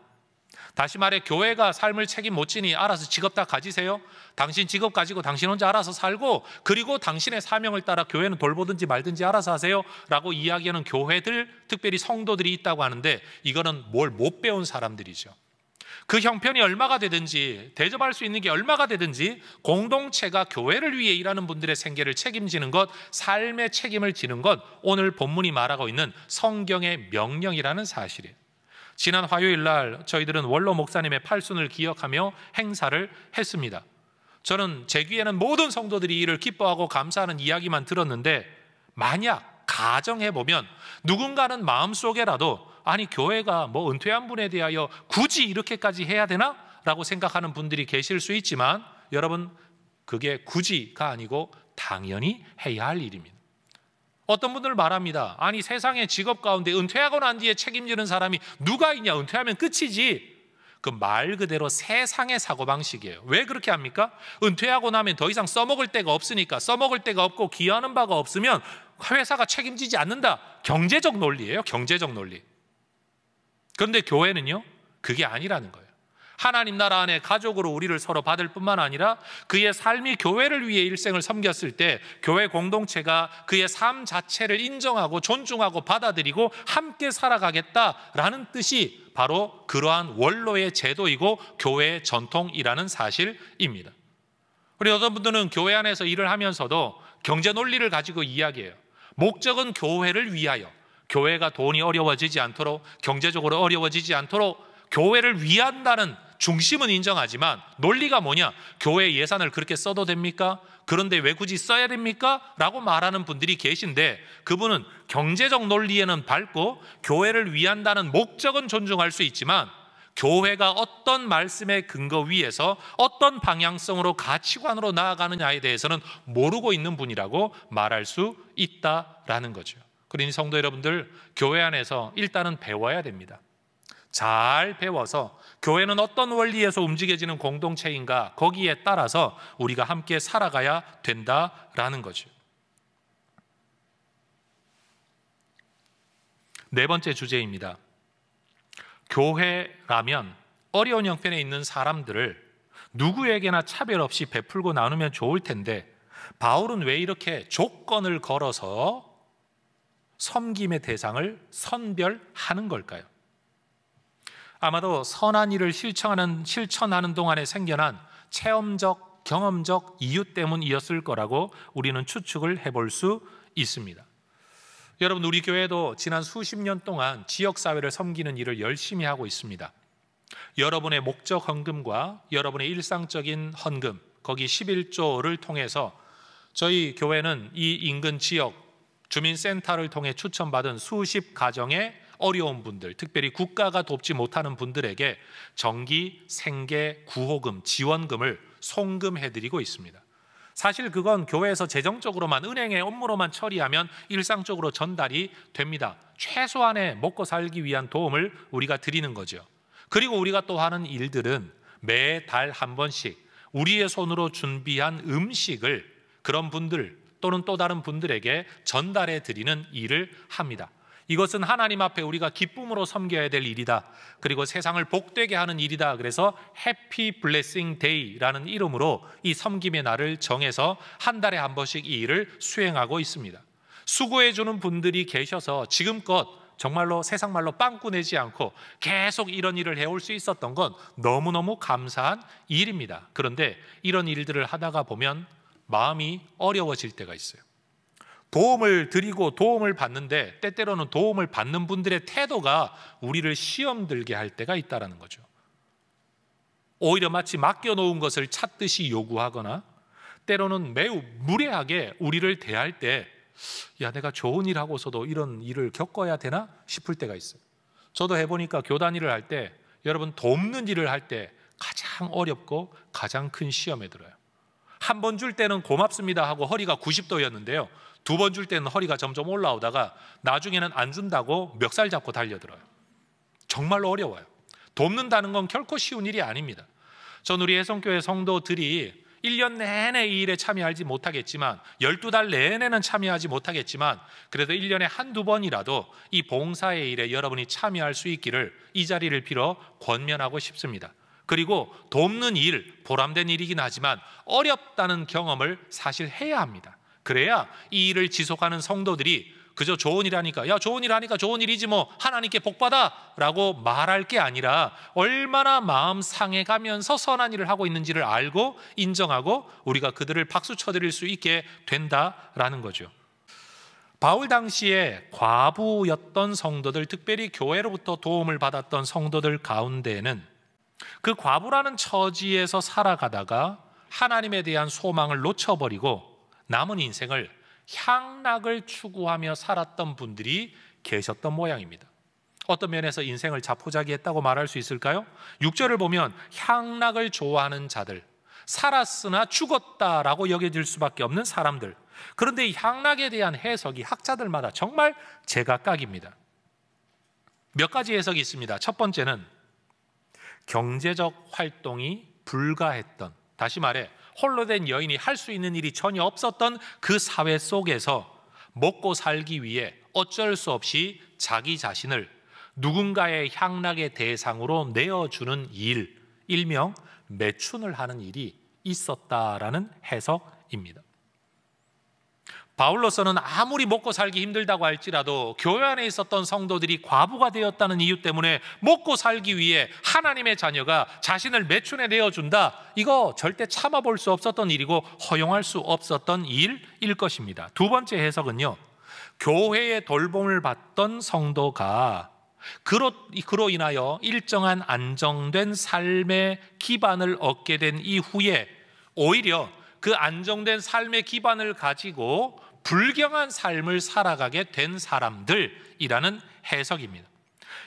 다시 말해 교회가 삶을 책임 못 지니 알아서 직업 다 가지세요. 당신 직업 가지고 당신 혼자 알아서 살고 그리고 당신의 사명을 따라 교회는 돌보든지 말든지 알아서 하세요 라고 이야기하는 교회들, 특별히 성도들이 있다고 하는데 이거는 뭘 못 배운 사람들이죠. 그 형편이 얼마가 되든지 대접할 수 있는 게 얼마가 되든지 공동체가 교회를 위해 일하는 분들의 생계를 책임지는 것, 삶의 책임을 지는 것, 오늘 본문이 말하고 있는 성경의 명령이라는 사실이에요. 지난 화요일 날 저희들은 원로 목사님의 팔순을 기억하며 행사를 했습니다. 저는 제 귀에는 모든 성도들이 이를 기뻐하고 감사하는 이야기만 들었는데 만약 가정해보면 누군가는 마음속에라도 아니 교회가 뭐 은퇴한 분에 대하여 굳이 이렇게까지 해야 되나? 라고 생각하는 분들이 계실 수 있지만 여러분, 그게 굳이가 아니고 당연히 해야 할 일입니다. 어떤 분들 말합니다. 아니 세상의 직업 가운데 은퇴하고 난 뒤에 책임지는 사람이 누가 있냐, 은퇴하면 끝이지. 그 말 그대로 세상의 사고방식이에요. 왜 그렇게 합니까? 은퇴하고 나면 더 이상 써먹을 데가 없으니까, 써먹을 데가 없고 기여하는 바가 없으면 회사가 책임지지 않는다. 경제적 논리예요. 경제적 논리. 그런데 교회는요, 그게 아니라는 거예요. 하나님 나라 안에 가족으로 우리를 서로 받을 뿐만 아니라 그의 삶이 교회를 위해 일생을 섬겼을 때 교회 공동체가 그의 삶 자체를 인정하고 존중하고 받아들이고 함께 살아가겠다라는 뜻이 바로 그러한 원로의 제도이고 교회의 전통이라는 사실입니다. 우리 어떤 분들은 교회 안에서 일을 하면서도 경제 논리를 가지고 이야기해요. 목적은 교회를 위하여, 교회가 돈이 어려워지지 않도록, 경제적으로 어려워지지 않도록 교회를 위한다는 중심은 인정하지만 논리가 뭐냐? 교회 예산을 그렇게 써도 됩니까? 그런데 왜 굳이 써야 됩니까? 라고 말하는 분들이 계신데, 그분은 경제적 논리에는 밝고 교회를 위한다는 목적은 존중할 수 있지만 교회가 어떤 말씀의 근거 위에서 어떤 방향성으로 가치관으로 나아가느냐에 대해서는 모르고 있는 분이라고 말할 수 있다라는 거죠. 그러니 성도 여러분들, 교회 안에서 일단은 배워야 됩니다. 잘 배워서 교회는 어떤 원리에서 움직여지는 공동체인가, 거기에 따라서 우리가 함께 살아가야 된다라는 거죠. 네 번째 주제입니다. 교회라면 어려운 형편에 있는 사람들을 누구에게나 차별 없이 베풀고 나누면 좋을 텐데 바울은 왜 이렇게 조건을 걸어서 섬김의 대상을 선별하는 걸까요? 아마도 선한 일을 실천하는 동안에 생겨난 체험적, 경험적 이유 때문이었을 거라고 우리는 추측을 해볼 수 있습니다. 여러분, 우리 교회도 지난 수십 년 동안 지역사회를 섬기는 일을 열심히 하고 있습니다. 여러분의 목적 헌금과 여러분의 일상적인 헌금, 거기 11조를 통해서 저희 교회는 이 인근 지역 주민센터를 통해 추천받은 수십 가정의 어려운 분들, 특별히 국가가 돕지 못하는 분들에게 정기, 생계, 구호금, 지원금을 송금해드리고 있습니다. 사실 그건 교회에서 재정적으로만, 은행의 업무로만 처리하면 일상적으로 전달이 됩니다. 최소한의 먹고 살기 위한 도움을 우리가 드리는 거죠. 그리고 우리가 또 하는 일들은 매달 한 번씩 우리의 손으로 준비한 음식을 그런 분들 또는 또 다른 분들에게 전달해 드리는 일을 합니다. 이것은 하나님 앞에 우리가 기쁨으로 섬겨야 될 일이다. 그리고 세상을 복되게 하는 일이다. 그래서 해피 블레싱 데이라는 이름으로 이 섬김의 날을 정해서 한 달에 한 번씩 이 일을 수행하고 있습니다. 수고해 주는 분들이 계셔서 지금껏 정말로 세상 말로 빵꾸 내지 않고 계속 이런 일을 해올 수 있었던 건 너무너무 감사한 일입니다. 그런데 이런 일들을 하다가 보면 마음이 어려워질 때가 있어요. 도움을 드리고 도움을 받는데 때때로는 도움을 받는 분들의 태도가 우리를 시험 들게 할 때가 있다는 거죠. 오히려 마치 맡겨놓은 것을 찾듯이 요구하거나 때로는 매우 무례하게 우리를 대할 때 야, 내가 좋은 일 하고서도 이런 일을 겪어야 되나 싶을 때가 있어요. 저도 해보니까 교단 일을 할 때, 여러분 돕는 일을 할 때 가장 어렵고 가장 큰 시험에 들어요. 한 번 줄 때는 고맙습니다 하고 허리가 90도였는데요. 두 번 줄 때는 허리가 점점 올라오다가 나중에는 안 준다고 멱살 잡고 달려들어요. 정말로 어려워요. 돕는다는 건 결코 쉬운 일이 아닙니다. 전 우리 해성교회 성도들이 1년 내내 이 일에 참여하지 못하겠지만 12달 내내는 참여하지 못하겠지만 그래도 1년에 한두 번이라도 이 봉사의 일에 여러분이 참여할 수 있기를 이 자리를 빌어 권면하고 싶습니다. 그리고 돕는 일, 보람된 일이긴 하지만 어렵다는 경험을 사실 해야 합니다. 그래야 이 일을 지속하는 성도들이 그저 좋은 일 하니까 야 좋은 일 하니까 좋은 일이지 뭐 하나님께 복받아 라고 말할 게 아니라 얼마나 마음 상해가면서 선한 일을 하고 있는지를 알고 인정하고 우리가 그들을 박수 쳐드릴 수 있게 된다라는 거죠. 바울 당시에 과부였던 성도들, 특별히 교회로부터 도움을 받았던 성도들 가운데에는 그 과부라는 처지에서 살아가다가 하나님에 대한 소망을 놓쳐버리고 남은 인생을 향락을 추구하며 살았던 분들이 계셨던 모양입니다. 어떤 면에서 인생을 자포자기했다고 말할 수 있을까요? 6절을 보면 향락을 좋아하는 자들, 살았으나 죽었다라고 여겨질 수밖에 없는 사람들. 그런데 이 향락에 대한 해석이 학자들마다 정말 제각각입니다. 몇 가지 해석이 있습니다. 첫 번째는 경제적 활동이 불가했던, 다시 말해 홀로 된 여인이 할 수 있는 일이 전혀 없었던 그 사회 속에서 먹고 살기 위해 어쩔 수 없이 자기 자신을 누군가의 향락의 대상으로 내어주는 일, 일명 매춘을 하는 일이 있었다라는 해석입니다. 바울로서는 아무리 먹고 살기 힘들다고 할지라도 교회 안에 있었던 성도들이 과부가 되었다는 이유 때문에 먹고 살기 위해 하나님의 자녀가 자신을 매춘에 내어준다, 이거 절대 참아볼 수 없었던 일이고 허용할 수 없었던 일일 것입니다. 두 번째 해석은요, 교회의 돌봄을 받던 성도가 그로 인하여 일정한 안정된 삶의 기반을 얻게 된 이후에 오히려 그 안정된 삶의 기반을 가지고 불경한 삶을 살아가게 된 사람들이라는 해석입니다.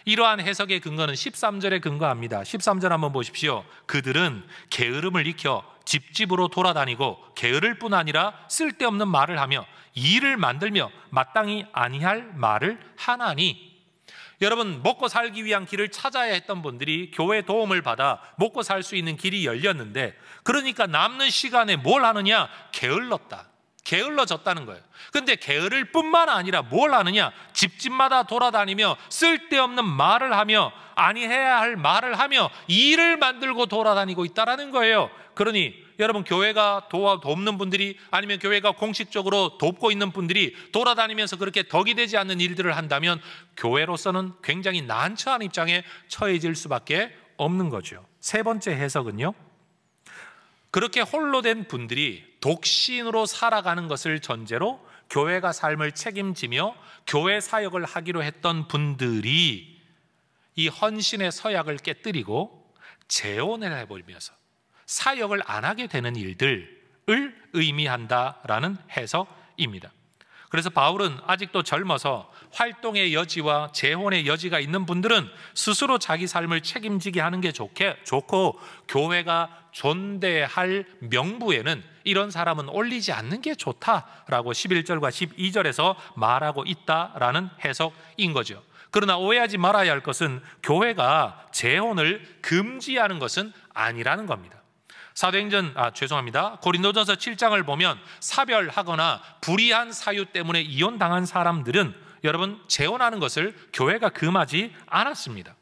이러한 해석의 근거는 13절에 근거합니다. 13절 한번 보십시오. 그들은 게으름을 익혀 집집으로 돌아다니고 게으를 뿐 아니라 쓸데없는 말을 하며 일을 만들며 마땅히 아니할 말을 하나니. 여러분, 먹고 살기 위한 길을 찾아야 했던 분들이 교회 도움을 받아 먹고 살 수 있는 길이 열렸는데, 그러니까 남는 시간에 뭘 하느냐? 게을러졌다는 거예요. 근데 게으를 뿐만 아니라 뭘 하느냐? 집집마다 돌아다니며 쓸데없는 말을 하며 아니해야 할 말을 하며 일을 만들고 돌아다니고 있다라는 거예요. 그러니 여러분, 교회가 돕는 분들이, 아니면 교회가 공식적으로 돕고 있는 분들이 돌아다니면서 그렇게 덕이 되지 않는 일들을 한다면 교회로서는 굉장히 난처한 입장에 처해질 수밖에 없는 거죠. 세 번째 해석은요, 그렇게 홀로 된 분들이 독신으로 살아가는 것을 전제로 교회가 삶을 책임지며 교회 사역을 하기로 했던 분들이 이 헌신의 서약을 깨뜨리고 재혼을 해버리면서 사역을 안 하게 되는 일들을 의미한다라는 해석입니다. 그래서 바울은 아직도 젊어서 활동의 여지와 재혼의 여지가 있는 분들은 스스로 자기 삶을 책임지게 하는 게 좋고, 교회가 존대할 명부에는 이런 사람은 올리지 않는 게 좋다라고 11절과 12절에서 말하고 있다라는 해석인 거죠. 그러나 오해하지 말아야 할 것은 교회가 재혼을 금지하는 것은 아니라는 겁니다. 고린도전서 7장을 보면 사별하거나 불의한 사유 때문에 이혼당한 사람들은 여러분, 재혼하는 것을 교회가 금하지 않았습니다.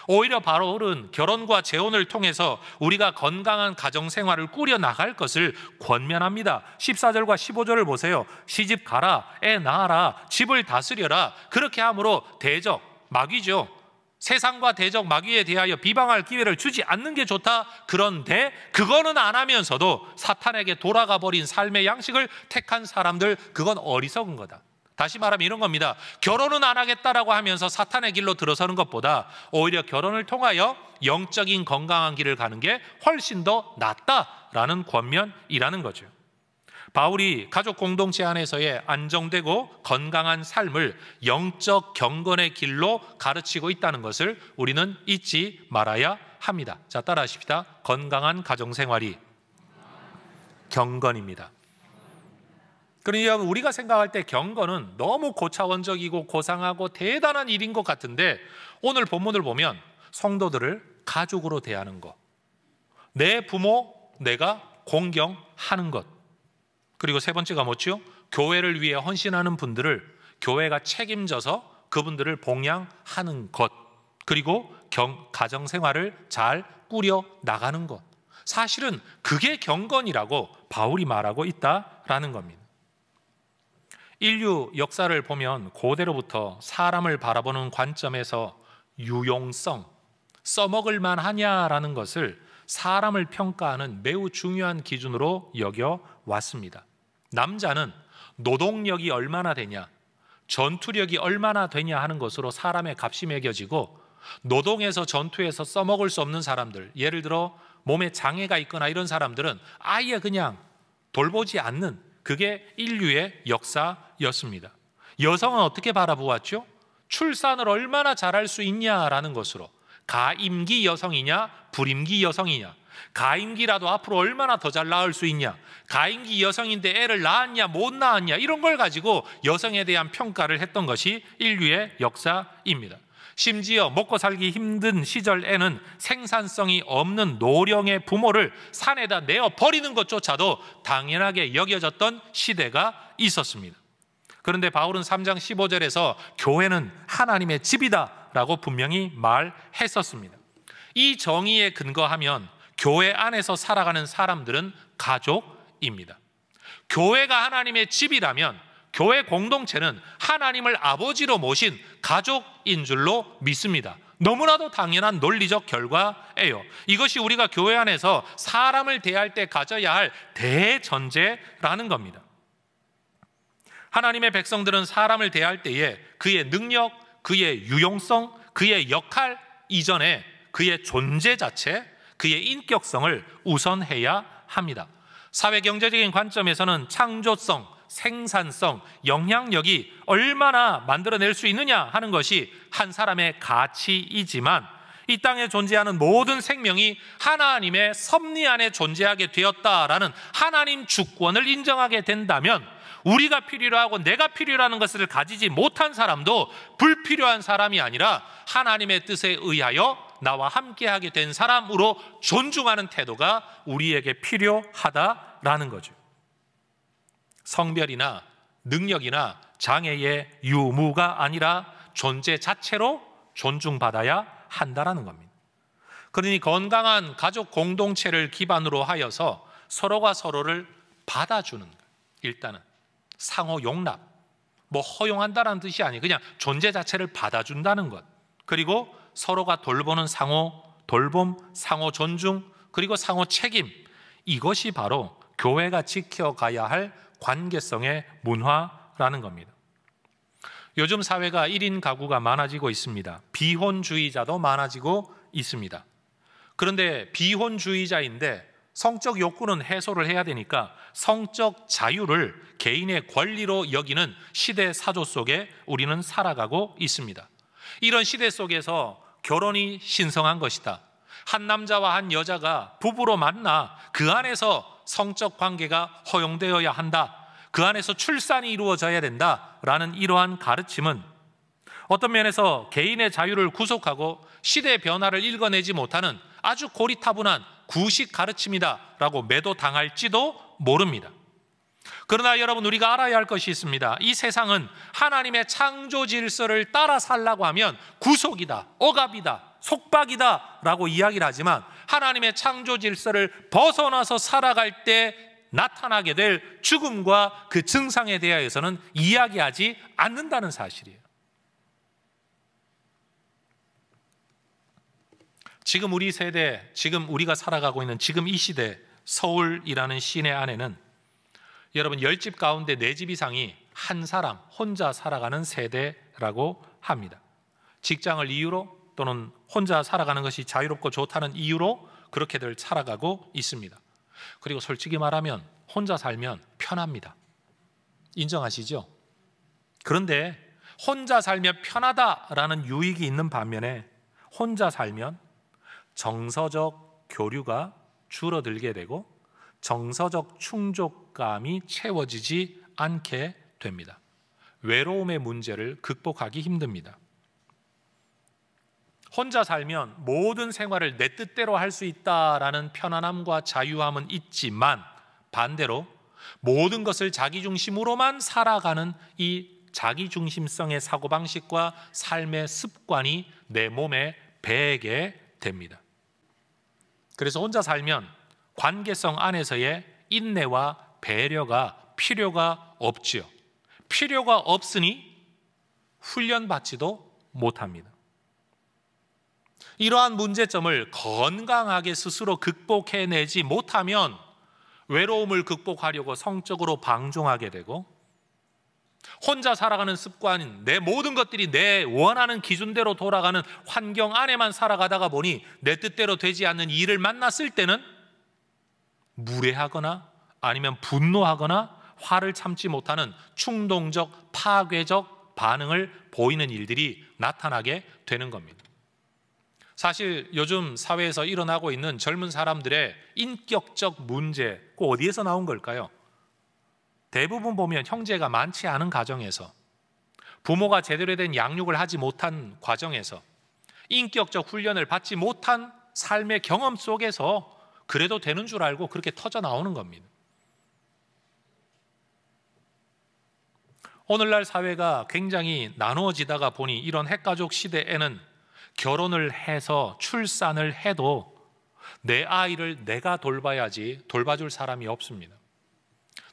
오히려 바울은 결혼과 재혼을 통해서 우리가 건강한 가정생활을 꾸려나갈 것을 권면합니다. 14절과 15절을 보세요. 시집 가라, 애 낳아라, 집을 다스려라. 그렇게 함으로 대적, 마귀죠, 세상과 대적 마귀에 대하여 비방할 기회를 주지 않는 게 좋다. 그런데 그거는 안 하면서도 사탄에게 돌아가 버린 삶의 양식을 택한 사람들, 그건 어리석은 거다. 다시 말하면 이런 겁니다. 결혼은 안 하겠다라고 하면서 사탄의 길로 들어서는 것보다 오히려 결혼을 통하여 영적인 건강한 길을 가는 게 훨씬 더 낫다라는 권면이라는 거죠. 바울이 가족 공동체 안에서의 안정되고 건강한 삶을 영적 경건의 길로 가르치고 있다는 것을 우리는 잊지 말아야 합니다. 자, 따라하십시다. 건강한 가정생활이 경건입니다. 그러니까 우리가 생각할 때 경건은 너무 고차원적이고 고상하고 대단한 일인 것 같은데, 오늘 본문을 보면 성도들을 가족으로 대하는 것, 내 부모 내가 공경하는 것, 그리고 세 번째가 뭐죠? 교회를 위해 헌신하는 분들을 교회가 책임져서 그분들을 봉양하는 것, 그리고 가정생활을 잘 꾸려 나가는 것. 사실은 그게 경건이라고 바울이 말하고 있다라는 겁니다. 인류 역사를 보면 고대로부터 사람을 바라보는 관점에서 유용성, 써먹을 만하냐라는 것을 사람을 평가하는 매우 중요한 기준으로 여겨왔습니다. 남자는 노동력이 얼마나 되냐, 전투력이 얼마나 되냐 하는 것으로 사람의 값이 매겨지고, 노동에서 전투에서 써먹을 수 없는 사람들, 예를 들어 몸에 장애가 있거나 이런 사람들은 아예 그냥 돌보지 않는, 그게 인류의 역사였습니다. 여성은 어떻게 바라보았죠? 출산을 얼마나 잘할 수 있냐라는 것으로, 가임기 여성이냐 불임기 여성이냐, 가임기라도 앞으로 얼마나 더 잘 낳을 수 있냐, 가임기 여성인데 애를 낳았냐 못 낳았냐, 이런 걸 가지고 여성에 대한 평가를 했던 것이 인류의 역사입니다. 심지어 먹고 살기 힘든 시절에는 생산성이 없는 노령의 부모를 산에다 내어 버리는 것조차도 당연하게 여겨졌던 시대가 있었습니다. 그런데 바울은 3장 15절에서 교회는 하나님의 집이다 된다라고 분명히 말했었습니다. 이 정의에 근거하면 교회 안에서 살아가는 사람들은 가족입니다. 교회가 하나님의 집이라면 교회 공동체는 하나님을 아버지로 모신 가족인 줄로 믿습니다. 너무나도 당연한 논리적 결과예요. 이것이 우리가 교회 안에서 사람을 대할 때 가져야 할 대전제라는 겁니다. 하나님의 백성들은 사람을 대할 때에 그의 능력, 그의 유용성, 그의 역할 이전에 그의 존재 자체, 그의 인격성을 우선해야 합니다. 사회경제적인 관점에서는 창조성, 생산성, 영향력이 얼마나 만들어낼 수 있느냐 하는 것이 한 사람의 가치이지만, 이 땅에 존재하는 모든 생명이 하나님의 섭리 안에 존재하게 되었다라는 하나님 주권을 인정하게 된다면, 우리가 필요로 하고 내가 필요로 하는 것을 가지지 못한 사람도 불필요한 사람이 아니라 하나님의 뜻에 의하여 나와 함께하게 된 사람으로 존중하는 태도가 우리에게 필요하다라는 거죠. 성별이나 능력이나 장애의 유무가 아니라 존재 자체로 존중받아야 한다라는 겁니다. 그러니 건강한 가족 공동체를 기반으로 하여서 서로가 서로를 받아주는 것, 일단은 상호 용납, 허용한다는 뜻이 아니에요. 그냥 존재 자체를 받아준다는 것, 그리고 서로가 돌보는 상호 돌봄, 상호 존중, 그리고 상호 책임, 이것이 바로 교회가 지켜가야 할 관계성의 문화라는 겁니다. 요즘 사회가 1인 가구가 많아지고 있습니다. 비혼주의자도 많아지고 있습니다. 그런데 비혼주의자인데 성적 욕구는 해소를 해야 되니까 성적 자유를 개인의 권리로 여기는 시대 사조 속에 우리는 살아가고 있습니다. 이런 시대 속에서 결혼이 신성한 것이다. 한 남자와 한 여자가 부부로 만나 그 안에서 성적 관계가 허용되어야 한다. 그 안에서 출산이 이루어져야 된다라는 이러한 가르침은 어떤 면에서 개인의 자유를 구속하고 시대 변화를 읽어내지 못하는 아주 고리타분한 구식 가르침이다라고 매도당할지도 모릅니다. 그러나 여러분, 우리가 알아야 할 것이 있습니다. 이 세상은 하나님의 창조 질서를 따라 살라고 하면 구속이다, 억압이다, 속박이다 라고 이야기를 하지만, 하나님의 창조 질서를 벗어나서 살아갈 때 나타나게 될 죽음과 그 증상에 대하여서는 이야기하지 않는다는 사실이에요. 지금 우리 세대, 지금 우리가 살아가고 있는 지금 이 시대, 서울이라는 시내 안에는 여러분 10집 가운데 4집 이상이 한 사람 혼자 살아가는 세대라고 합니다. 직장을 이유로 또는 혼자 살아가는 것이 자유롭고 좋다는 이유로 그렇게들 살아가고 있습니다. 그리고 솔직히 말하면 혼자 살면 편합니다. 인정하시죠? 그런데 혼자 살면 편하다라는 유익이 있는 반면에 혼자 살면 정서적 교류가 줄어들게 되고 정서적 충족감이 채워지지 않게 됩니다. 외로움의 문제를 극복하기 힘듭니다. 혼자 살면 모든 생활을 내 뜻대로 할 수 있다라는 편안함과 자유함은 있지만, 반대로 모든 것을 자기 중심으로만 살아가는 이 자기중심성의 사고방식과 삶의 습관이 내 몸에 배게 됩니다. 그래서 혼자 살면 관계성 안에서의 인내와 배려가 필요가 없지요. 필요가 없으니 훈련받지도 못합니다. 이러한 문제점을 건강하게 스스로 극복해내지 못하면 외로움을 극복하려고 성적으로 방종하게 되고, 혼자 살아가는 습관인 내 모든 것들이 내 원하는 기준대로 돌아가는 환경 안에만 살아가다가 보니 내 뜻대로 되지 않는 일을 만났을 때는 무례하거나 아니면 분노하거나 화를 참지 못하는 충동적 파괴적 반응을 보이는 일들이 나타나게 되는 겁니다. 사실 요즘 사회에서 일어나고 있는 젊은 사람들의 인격적 문제, 그 어디에서 나온 걸까요? 대부분 보면 형제가 많지 않은 가정에서, 부모가 제대로 된 양육을 하지 못한 과정에서, 인격적 훈련을 받지 못한 삶의 경험 속에서 그래도 되는 줄 알고 그렇게 터져 나오는 겁니다. 오늘날 사회가 굉장히 나누어지다가 보니 이런 핵가족 시대에는 결혼을 해서 출산을 해도 내 아이를 내가 돌봐야지 돌봐줄 사람이 없습니다.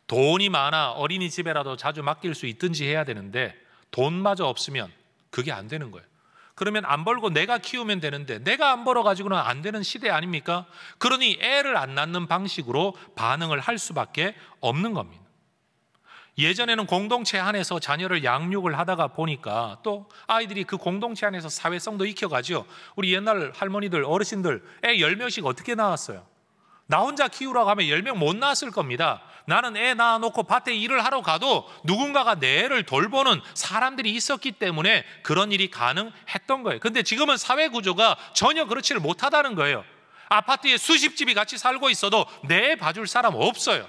돈이 많아 어린이집에라도 자주 맡길 수 있든지 해야 되는데 돈마저 없으면 그게 안 되는 거예요. 그러면 안 벌고 내가 키우면 되는데 내가 안 벌어가지고는 안 되는 시대 아닙니까? 그러니 애를 안 낳는 방식으로 반응을 할 수밖에 없는 겁니다. 예전에는 공동체 안에서 자녀를 양육을 하다가 보니까 또 아이들이 그 공동체 안에서 사회성도 익혀가죠. 우리 옛날 할머니들, 어르신들 애 10명씩 어떻게 낳았어요? 나 혼자 키우라고 하면 10명 못 낳았을 겁니다. 나는 애 낳아놓고 밭에 일을 하러 가도 누군가가 내 애를 돌보는 사람들이 있었기 때문에 그런 일이 가능했던 거예요. 근데 지금은 사회 구조가 전혀 그렇지를 못하다는 거예요. 아파트에 수십 집이 같이 살고 있어도 내 애 봐줄 사람 없어요.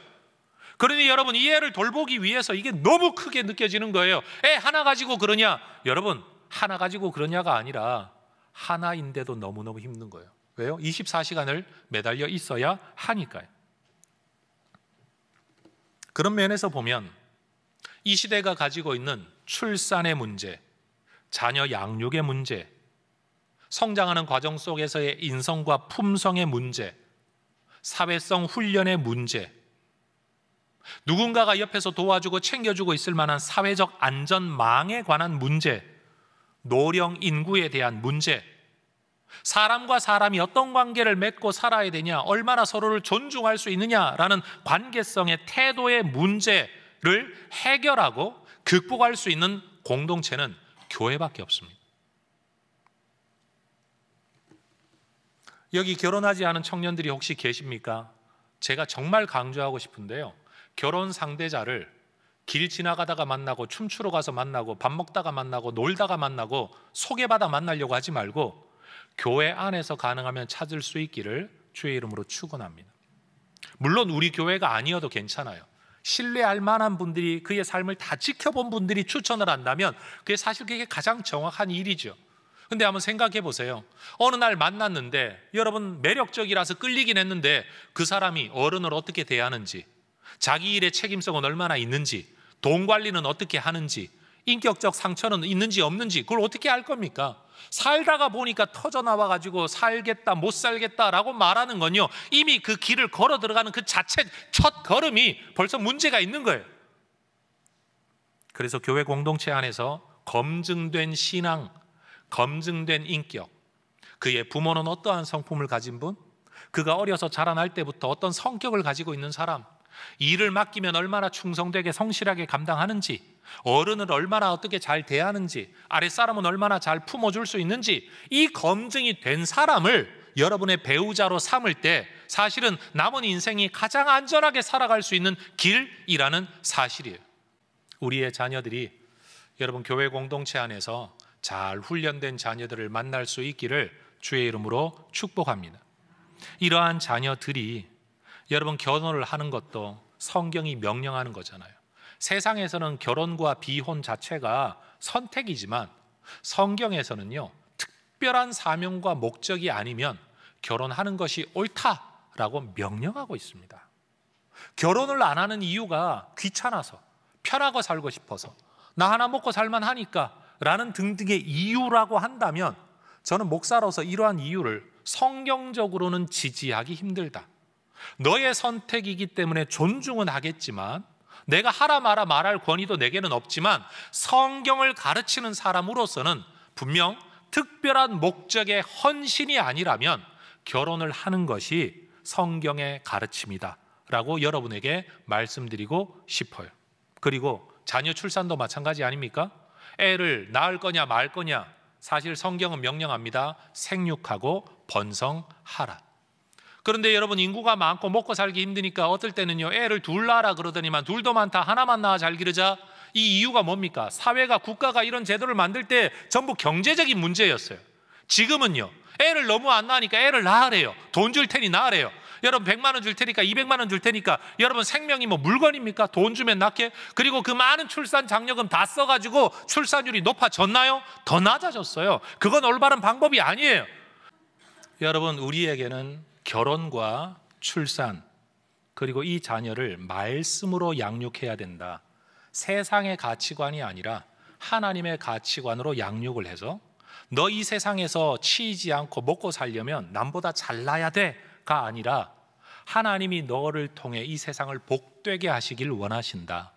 그러니 여러분, 이 애를 돌보기 위해서 이게 너무 크게 느껴지는 거예요. 애 하나 가지고 그러냐? 여러분, 하나 가지고 그러냐가 아니라 하나인데도 너무너무 힘든 거예요. 왜요? 24시간을 매달려 있어야 하니까요. 그런 면에서 보면 이 시대가 가지고 있는 출산의 문제, 자녀 양육의 문제, 성장하는 과정 속에서의 인성과 품성의 문제, 사회성 훈련의 문제, 누군가가 옆에서 도와주고 챙겨주고 있을 만한 사회적 안전망에 관한 문제, 노령 인구에 대한 문제, 사람과 사람이 어떤 관계를 맺고 살아야 되냐, 얼마나 서로를 존중할 수 있느냐라는 관계성의 태도의 문제를 해결하고 극복할 수 있는 공동체는 교회밖에 없습니다. 여기 결혼하지 않은 청년들이 혹시 계십니까? 제가 정말 강조하고 싶은데요, 결혼 상대자를 길 지나가다가 만나고 춤추러 가서 만나고 밥 먹다가 만나고 놀다가 만나고 소개받아 만나려고 하지 말고 교회 안에서 가능하면 찾을 수 있기를 주의 이름으로 축원합니다. 물론 우리 교회가 아니어도 괜찮아요. 신뢰할 만한 분들이, 그의 삶을 다 지켜본 분들이 추천을 한다면 그게 사실 그게 가장 정확한 일이죠. 근데 한번 생각해 보세요. 어느 날 만났는데 여러분 매력적이라서 끌리긴 했는데 그 사람이 어른을 어떻게 대하는지, 자기 일의 책임성은 얼마나 있는지, 돈 관리는 어떻게 하는지, 인격적 상처는 있는지 없는지 그걸 어떻게 알 겁니까? 살다가 보니까 터져 나와가지고 살겠다 못 살겠다라고 말하는 건요, 이미 그 길을 걸어 들어가는 그 자체 첫 걸음이 벌써 문제가 있는 거예요. 그래서 교회 공동체 안에서 검증된 신앙, 검증된 인격, 그의 부모는 어떠한 성품을 가진 분, 그가 어려서 자라날 때부터 어떤 성격을 가지고 있는 사람, 일을 맡기면 얼마나 충성되게 성실하게 감당하는지, 어른을 얼마나 어떻게 잘 대하는지, 아랫사람은 얼마나 잘 품어줄 수 있는지, 이 검증이 된 사람을 여러분의 배우자로 삼을 때 사실은 남은 인생이 가장 안전하게 살아갈 수 있는 길이라는 사실이에요. 우리의 자녀들이 여러분 교회 공동체 안에서 잘 훈련된 자녀들을 만날 수 있기를 주의 이름으로 축복합니다. 이러한 자녀들이 여러분 결혼을 하는 것도 성경이 명령하는 거잖아요. 세상에서는 결혼과 비혼 자체가 선택이지만 성경에서는요, 특별한 사명과 목적이 아니면 결혼하는 것이 옳다라고 명령하고 있습니다. 결혼을 안 하는 이유가 귀찮아서, 편하고 살고 싶어서, 나 하나 먹고 살만 하니까 라는 등등의 이유라고 한다면 저는 목사로서 이러한 이유를 성경적으로는 지지하기 힘들다. 너의 선택이기 때문에 존중은 하겠지만, 내가 하라 마라 말할 권위도 내게는 없지만 성경을 가르치는 사람으로서는 분명 특별한 목적의 헌신이 아니라면 결혼을 하는 것이 성경의 가르침이다 라고 여러분에게 말씀드리고 싶어요. 그리고 자녀 출산도 마찬가지 아닙니까? 애를 낳을 거냐 말 거냐, 사실 성경은 명령합니다. 생육하고 번성하라. 그런데 여러분, 인구가 많고 먹고 살기 힘드니까 어떨 때는요, 애를 둘 낳으라 그러더니만 둘도 많다, 하나만 낳아 잘 기르자. 이 이유가 뭡니까? 사회가, 국가가 이런 제도를 만들 때 전부 경제적인 문제였어요. 지금은요, 애를 너무 안 낳으니까 애를 낳으래요. 돈 줄 테니 낳으래요. 여러분 100만 원 줄 테니까 200만 원 줄 테니까. 여러분 생명이 뭐 물건입니까? 돈 주면 낳게. 그리고 그 많은 출산 장려금 다 써가지고 출산율이 높아졌나요? 더 낮아졌어요. 그건 올바른 방법이 아니에요. 여러분, 우리에게는 결혼과 출산, 그리고 이 자녀를 말씀으로 양육해야 된다. 세상의 가치관이 아니라 하나님의 가치관으로 양육을 해서 너 이 세상에서 치이지 않고 먹고 살려면 남보다 잘나야 돼가 아니라 하나님이 너를 통해 이 세상을 복되게 하시길 원하신다.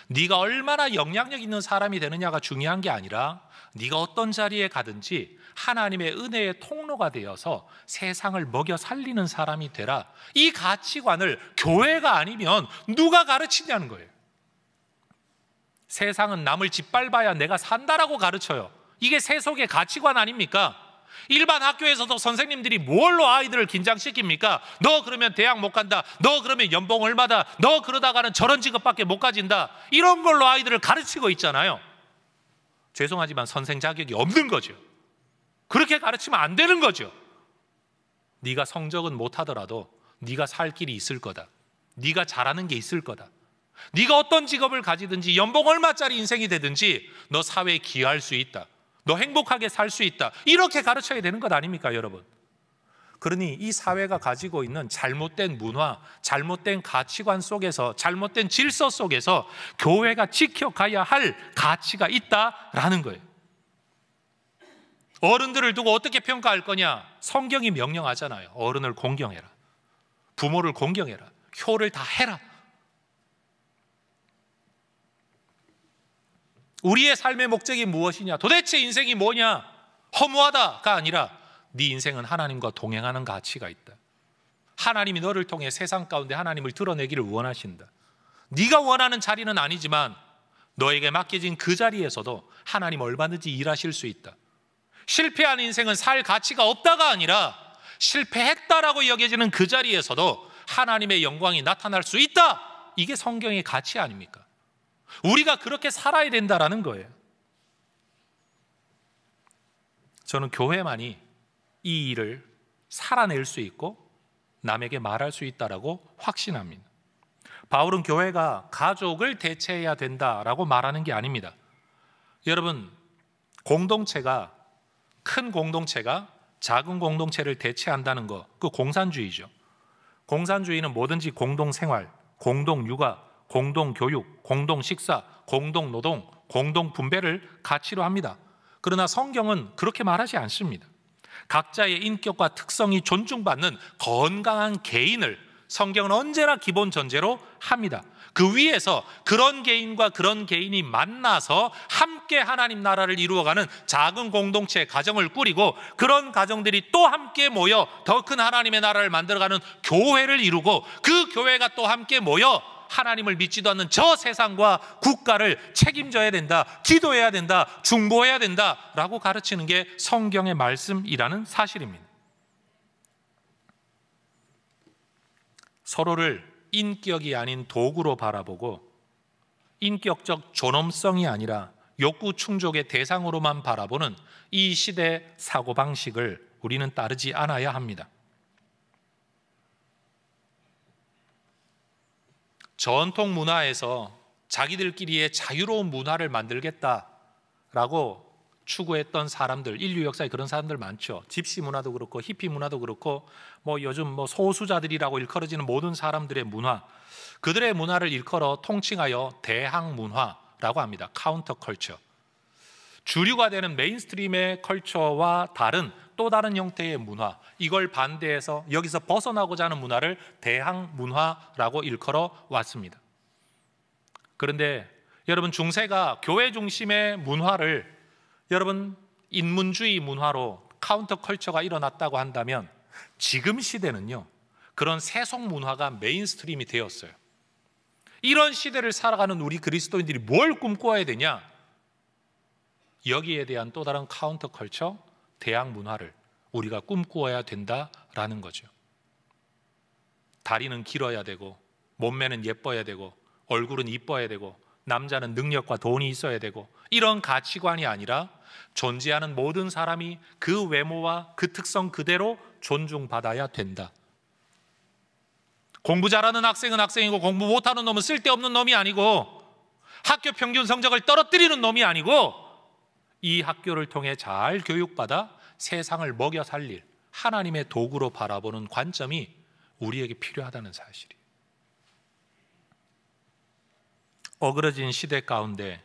네가 얼마나 영향력 있는 사람이 되느냐가 중요한 게 아니라 네가 어떤 자리에 가든지 하나님의 은혜의 통로가 되어서 세상을 먹여 살리는 사람이 되라. 이 가치관을 교회가 아니면 누가 가르치냐는 거예요. 세상은 남을 짓밟아야 내가 산다라고 가르쳐요. 이게 세속의 가치관 아닙니까? 일반 학교에서도 선생님들이 뭘로 아이들을 긴장시킵니까? 너 그러면 대학 못 간다. 너 그러면 연봉 얼마다. 너 그러다가는 저런 직업밖에 못 가진다. 이런 걸로 아이들을 가르치고 있잖아요. 죄송하지만 선생 자격이 없는 거죠. 그렇게 가르치면 안 되는 거죠. 네가 성적은 못하더라도 네가 살 길이 있을 거다. 네가 잘하는 게 있을 거다. 네가 어떤 직업을 가지든지 연봉 얼마짜리 인생이 되든지 너 사회에 기여할 수 있다. 너 행복하게 살 수 있다. 이렇게 가르쳐야 되는 것 아닙니까, 여러분? 그러니 이 사회가 가지고 있는 잘못된 문화, 잘못된 가치관 속에서, 잘못된 질서 속에서 교회가 지켜가야 할 가치가 있다라는 거예요. 어른들을 두고 어떻게 평가할 거냐? 성경이 명령하잖아요. 어른을 공경해라. 부모를 공경해라. 효를 다 해라. 우리의 삶의 목적이 무엇이냐? 도대체 인생이 뭐냐? 허무하다가 아니라 네 인생은 하나님과 동행하는 가치가 있다. 하나님이 너를 통해 세상 가운데 하나님을 드러내기를 원하신다. 네가 원하는 자리는 아니지만 너에게 맡겨진 그 자리에서도 하나님 얼마든지 일하실 수 있다. 실패한 인생은 살 가치가 없다가 아니라 실패했다라고 여겨지는 그 자리에서도 하나님의 영광이 나타날 수 있다. 이게 성경의 가치 아닙니까? 우리가 그렇게 살아야 된다라는 거예요. 저는 교회만이 이 일을 살아낼 수 있고 남에게 말할 수 있다라고 확신합니다. 바울은 교회가 가족을 대체해야 된다라고 말하는 게 아닙니다. 여러분, 공동체가, 큰 공동체가 작은 공동체를 대체한다는 거, 그 공산주의죠. 공산주의는 뭐든지 공동생활, 공동육아, 공동교육, 공동식사, 공동노동, 공동분배를 가치로 합니다. 그러나 성경은 그렇게 말하지 않습니다. 각자의 인격과 특성이 존중받는 건강한 개인을 성경은 언제나 기본 전제로 합니다. 그 위에서 그런 개인과 그런 개인이 만나서 함께 하나님 나라를 이루어가는 작은 공동체 가정을 꾸리고 그런 가정들이 또 함께 모여 더 큰 하나님의 나라를 만들어가는 교회를 이루고 그 교회가 또 함께 모여 하나님을 믿지도 않는 저 세상과 국가를 책임져야 된다, 기도해야 된다, 중보해야 된다라고 가르치는 게 성경의 말씀이라는 사실입니다. 서로를 인격이 아닌 도구로 바라보고 인격적 존엄성이 아니라 욕구 충족의 대상으로만 바라보는 이 시대의 사고방식을 우리는 따르지 않아야 합니다. 전통 문화에서 자기들끼리의 자유로운 문화를 만들겠다라고 추구했던 사람들, 인류 역사에 그런 사람들 많죠. 집시 문화도 그렇고 히피 문화도 그렇고 요즘 소수자들이라고 일컬어지는 모든 사람들의 문화, 그들의 문화를 일컬어 통칭하여 대항 문화라고 합니다. 카운터 컬처. 주류가 되는 메인스트림의 컬처와 다른 또 다른 형태의 문화, 이걸 반대해서 여기서 벗어나고자 하는 문화를 대항 문화라고 일컬어 왔습니다. 그런데 여러분, 중세가 교회 중심의 문화를 여러분 인문주의 문화로 카운터 컬처가 일어났다고 한다면 지금 시대는요, 그런 세속 문화가 메인스트림이 되었어요. 이런 시대를 살아가는 우리 그리스도인들이 뭘 꿈꿔야 되냐? 여기에 대한 또 다른 카운터 컬처, 대항 문화를 우리가 꿈꾸어야 된다라는 거죠. 다리는 길어야 되고 몸매는 예뻐야 되고 얼굴은 이뻐야 되고 남자는 능력과 돈이 있어야 되고 이런 가치관이 아니라 존재하는 모든 사람이 그 외모와 그 특성 그대로 존중받아야 된다. 공부 잘하는 학생은 학생이고 공부 못하는 놈은 쓸데없는 놈이 아니고 학교 평균 성적을 떨어뜨리는 놈이 아니고 이 학교를 통해 잘 교육받아 세상을 먹여 살릴 하나님의 도구로 바라보는 관점이 우리에게 필요하다는 사실이에요. 어그러진 시대 가운데,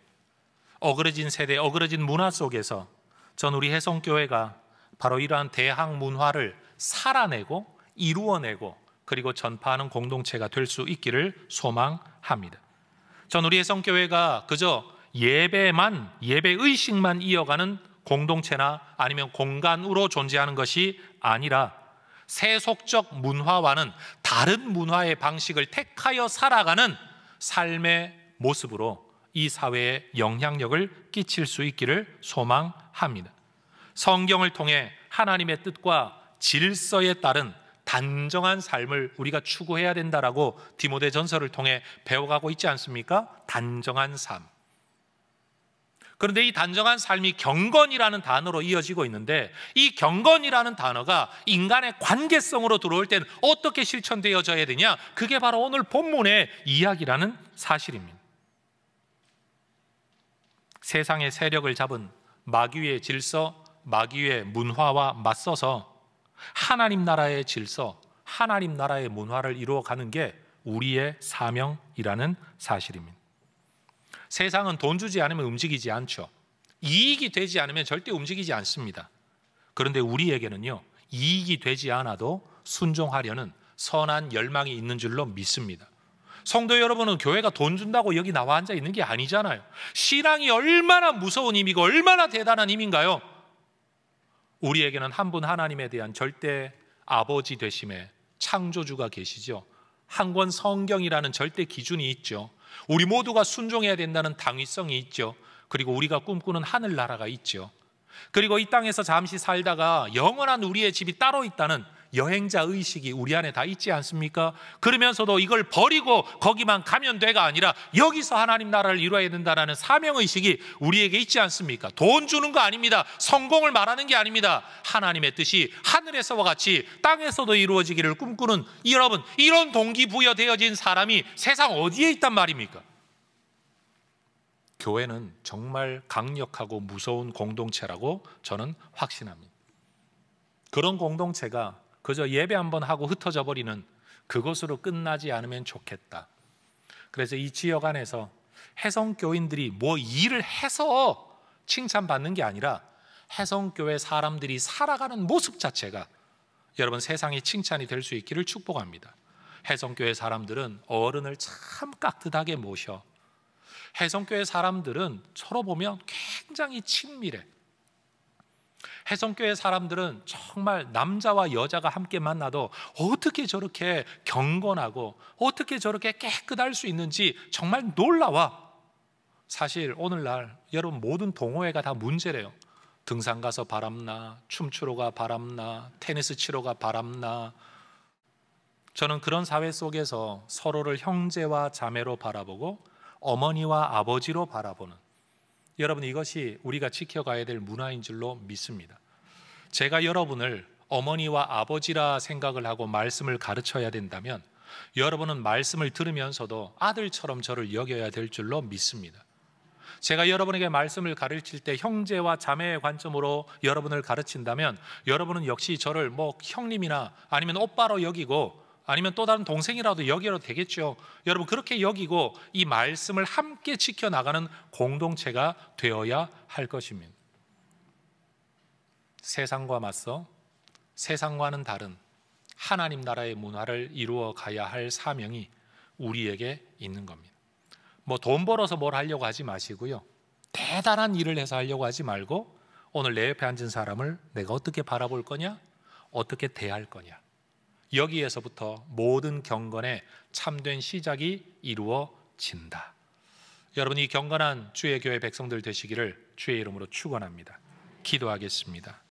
어그러진 세대, 어그러진 문화 속에서 전 우리 혜성교회가 바로 이러한 대학 문화를 살아내고 이루어내고 그리고 전파하는 공동체가 될 수 있기를 소망합니다. 전 우리 혜성교회가 그저 예배의식만 이어가는 공동체나 아니면 공간으로 존재하는 것이 아니라 세속적 문화와는 다른 문화의 방식을 택하여 살아가는 삶의 모습으로 이 사회에 영향력을 끼칠 수 있기를 소망합니다. 성경을 통해 하나님의 뜻과 질서에 따른 단정한 삶을 우리가 추구해야 된다라고 디모데전서를 통해 배워가고 있지 않습니까? 단정한 삶. 그런데 이 단정한 삶이 경건이라는 단어로 이어지고 있는데, 이 경건이라는 단어가 인간의 관계성으로 들어올 땐 어떻게 실천되어져야 되냐? 그게 바로 오늘 본문의 이야기라는 사실입니다. 세상의 세력을 잡은 마귀의 질서, 마귀의 문화와 맞서서 하나님 나라의 질서, 하나님 나라의 문화를 이루어가는 게 우리의 사명이라는 사실입니다. 세상은 돈 주지 않으면 움직이지 않죠. 이익이 되지 않으면 절대 움직이지 않습니다. 그런데 우리에게는요, 이익이 되지 않아도 순종하려는 선한 열망이 있는 줄로 믿습니다. 성도 여러분은 교회가 돈 준다고 여기 나와 앉아 있는 게 아니잖아요. 신앙이 얼마나 무서운 힘이고 얼마나 대단한 힘인가요? 우리에게는 한 분 하나님에 대한 절대 아버지 되심의 창조주가 계시죠. 한 권 성경이라는 절대 기준이 있죠. 우리 모두가 순종해야 된다는 당위성이 있죠. 그리고 우리가 꿈꾸는 하늘나라가 있죠. 그리고 이 땅에서 잠시 살다가 영원한 우리의 집이 따로 있다는 여행자 의식이 우리 안에 다 있지 않습니까? 그러면서도 이걸 버리고 거기만 가면 돼가 아니라 여기서 하나님 나라를 이루어야 된다는 사명의식이 우리에게 있지 않습니까? 돈 주는 거 아닙니다. 성공을 말하는 게 아닙니다. 하나님의 뜻이 하늘에서와 같이 땅에서도 이루어지기를 꿈꾸는 여러분, 이런 동기부여되어진 사람이 세상 어디에 있단 말입니까? 교회는 정말 강력하고 무서운 공동체라고 저는 확신합니다. 그런 공동체가 그저 예배 한번 하고 흩어져 버리는 그것으로 끝나지 않으면 좋겠다. 그래서 이 지역 안에서 혜성교인들이 뭐 일을 해서 칭찬받는 게 아니라 혜성교회 사람들이 살아가는 모습 자체가 여러분 세상의 칭찬이 될 수 있기를 축복합니다. 혜성교회 사람들은 어른을 참 깍듯하게 모셔. 혜성교회 사람들은 서로 보면 굉장히 친밀해. 혜성교회 사람들은 정말 남자와 여자가 함께 만나도 어떻게 저렇게 경건하고 어떻게 저렇게 깨끗할 수 있는지 정말 놀라워. 사실 오늘날 여러분 모든 동호회가 다 문제래요. 등산 가서 바람나, 춤추러 가 바람나, 테니스 치러 가 바람나. 저는 그런 사회 속에서 서로를 형제와 자매로 바라보고 어머니와 아버지로 바라보는, 여러분 이것이 우리가 지켜가야 될 문화인 줄로 믿습니다. 제가 여러분을 어머니와 아버지라 생각을 하고 말씀을 가르쳐야 된다면 여러분은 말씀을 들으면서도 아들처럼 저를 여겨야 될 줄로 믿습니다. 제가 여러분에게 말씀을 가르칠 때 형제와 자매의 관점으로 여러분을 가르친다면 여러분은 역시 저를 뭐 형님이나 아니면 오빠로 여기고 아니면 또 다른 동생이라도 여기도 되겠죠. 여러분 그렇게 여기고 이 말씀을 함께 지켜나가는 공동체가 되어야 할 것입니다. 세상과 맞서 세상과는 다른 하나님 나라의 문화를 이루어 가야 할 사명이 우리에게 있는 겁니다. 뭐 돈 벌어서 뭘 하려고 하지 마시고요, 대단한 일을 해서 하려고 하지 말고 오늘 내 옆에 앉은 사람을 내가 어떻게 바라볼 거냐, 어떻게 대할 거냐, 여기에서부터 모든 경건의 참된 시작이 이루어진다. 여러분 이 경건한 주의 교회 백성들 되시기를 주의 이름으로 축원합니다. 기도하겠습니다.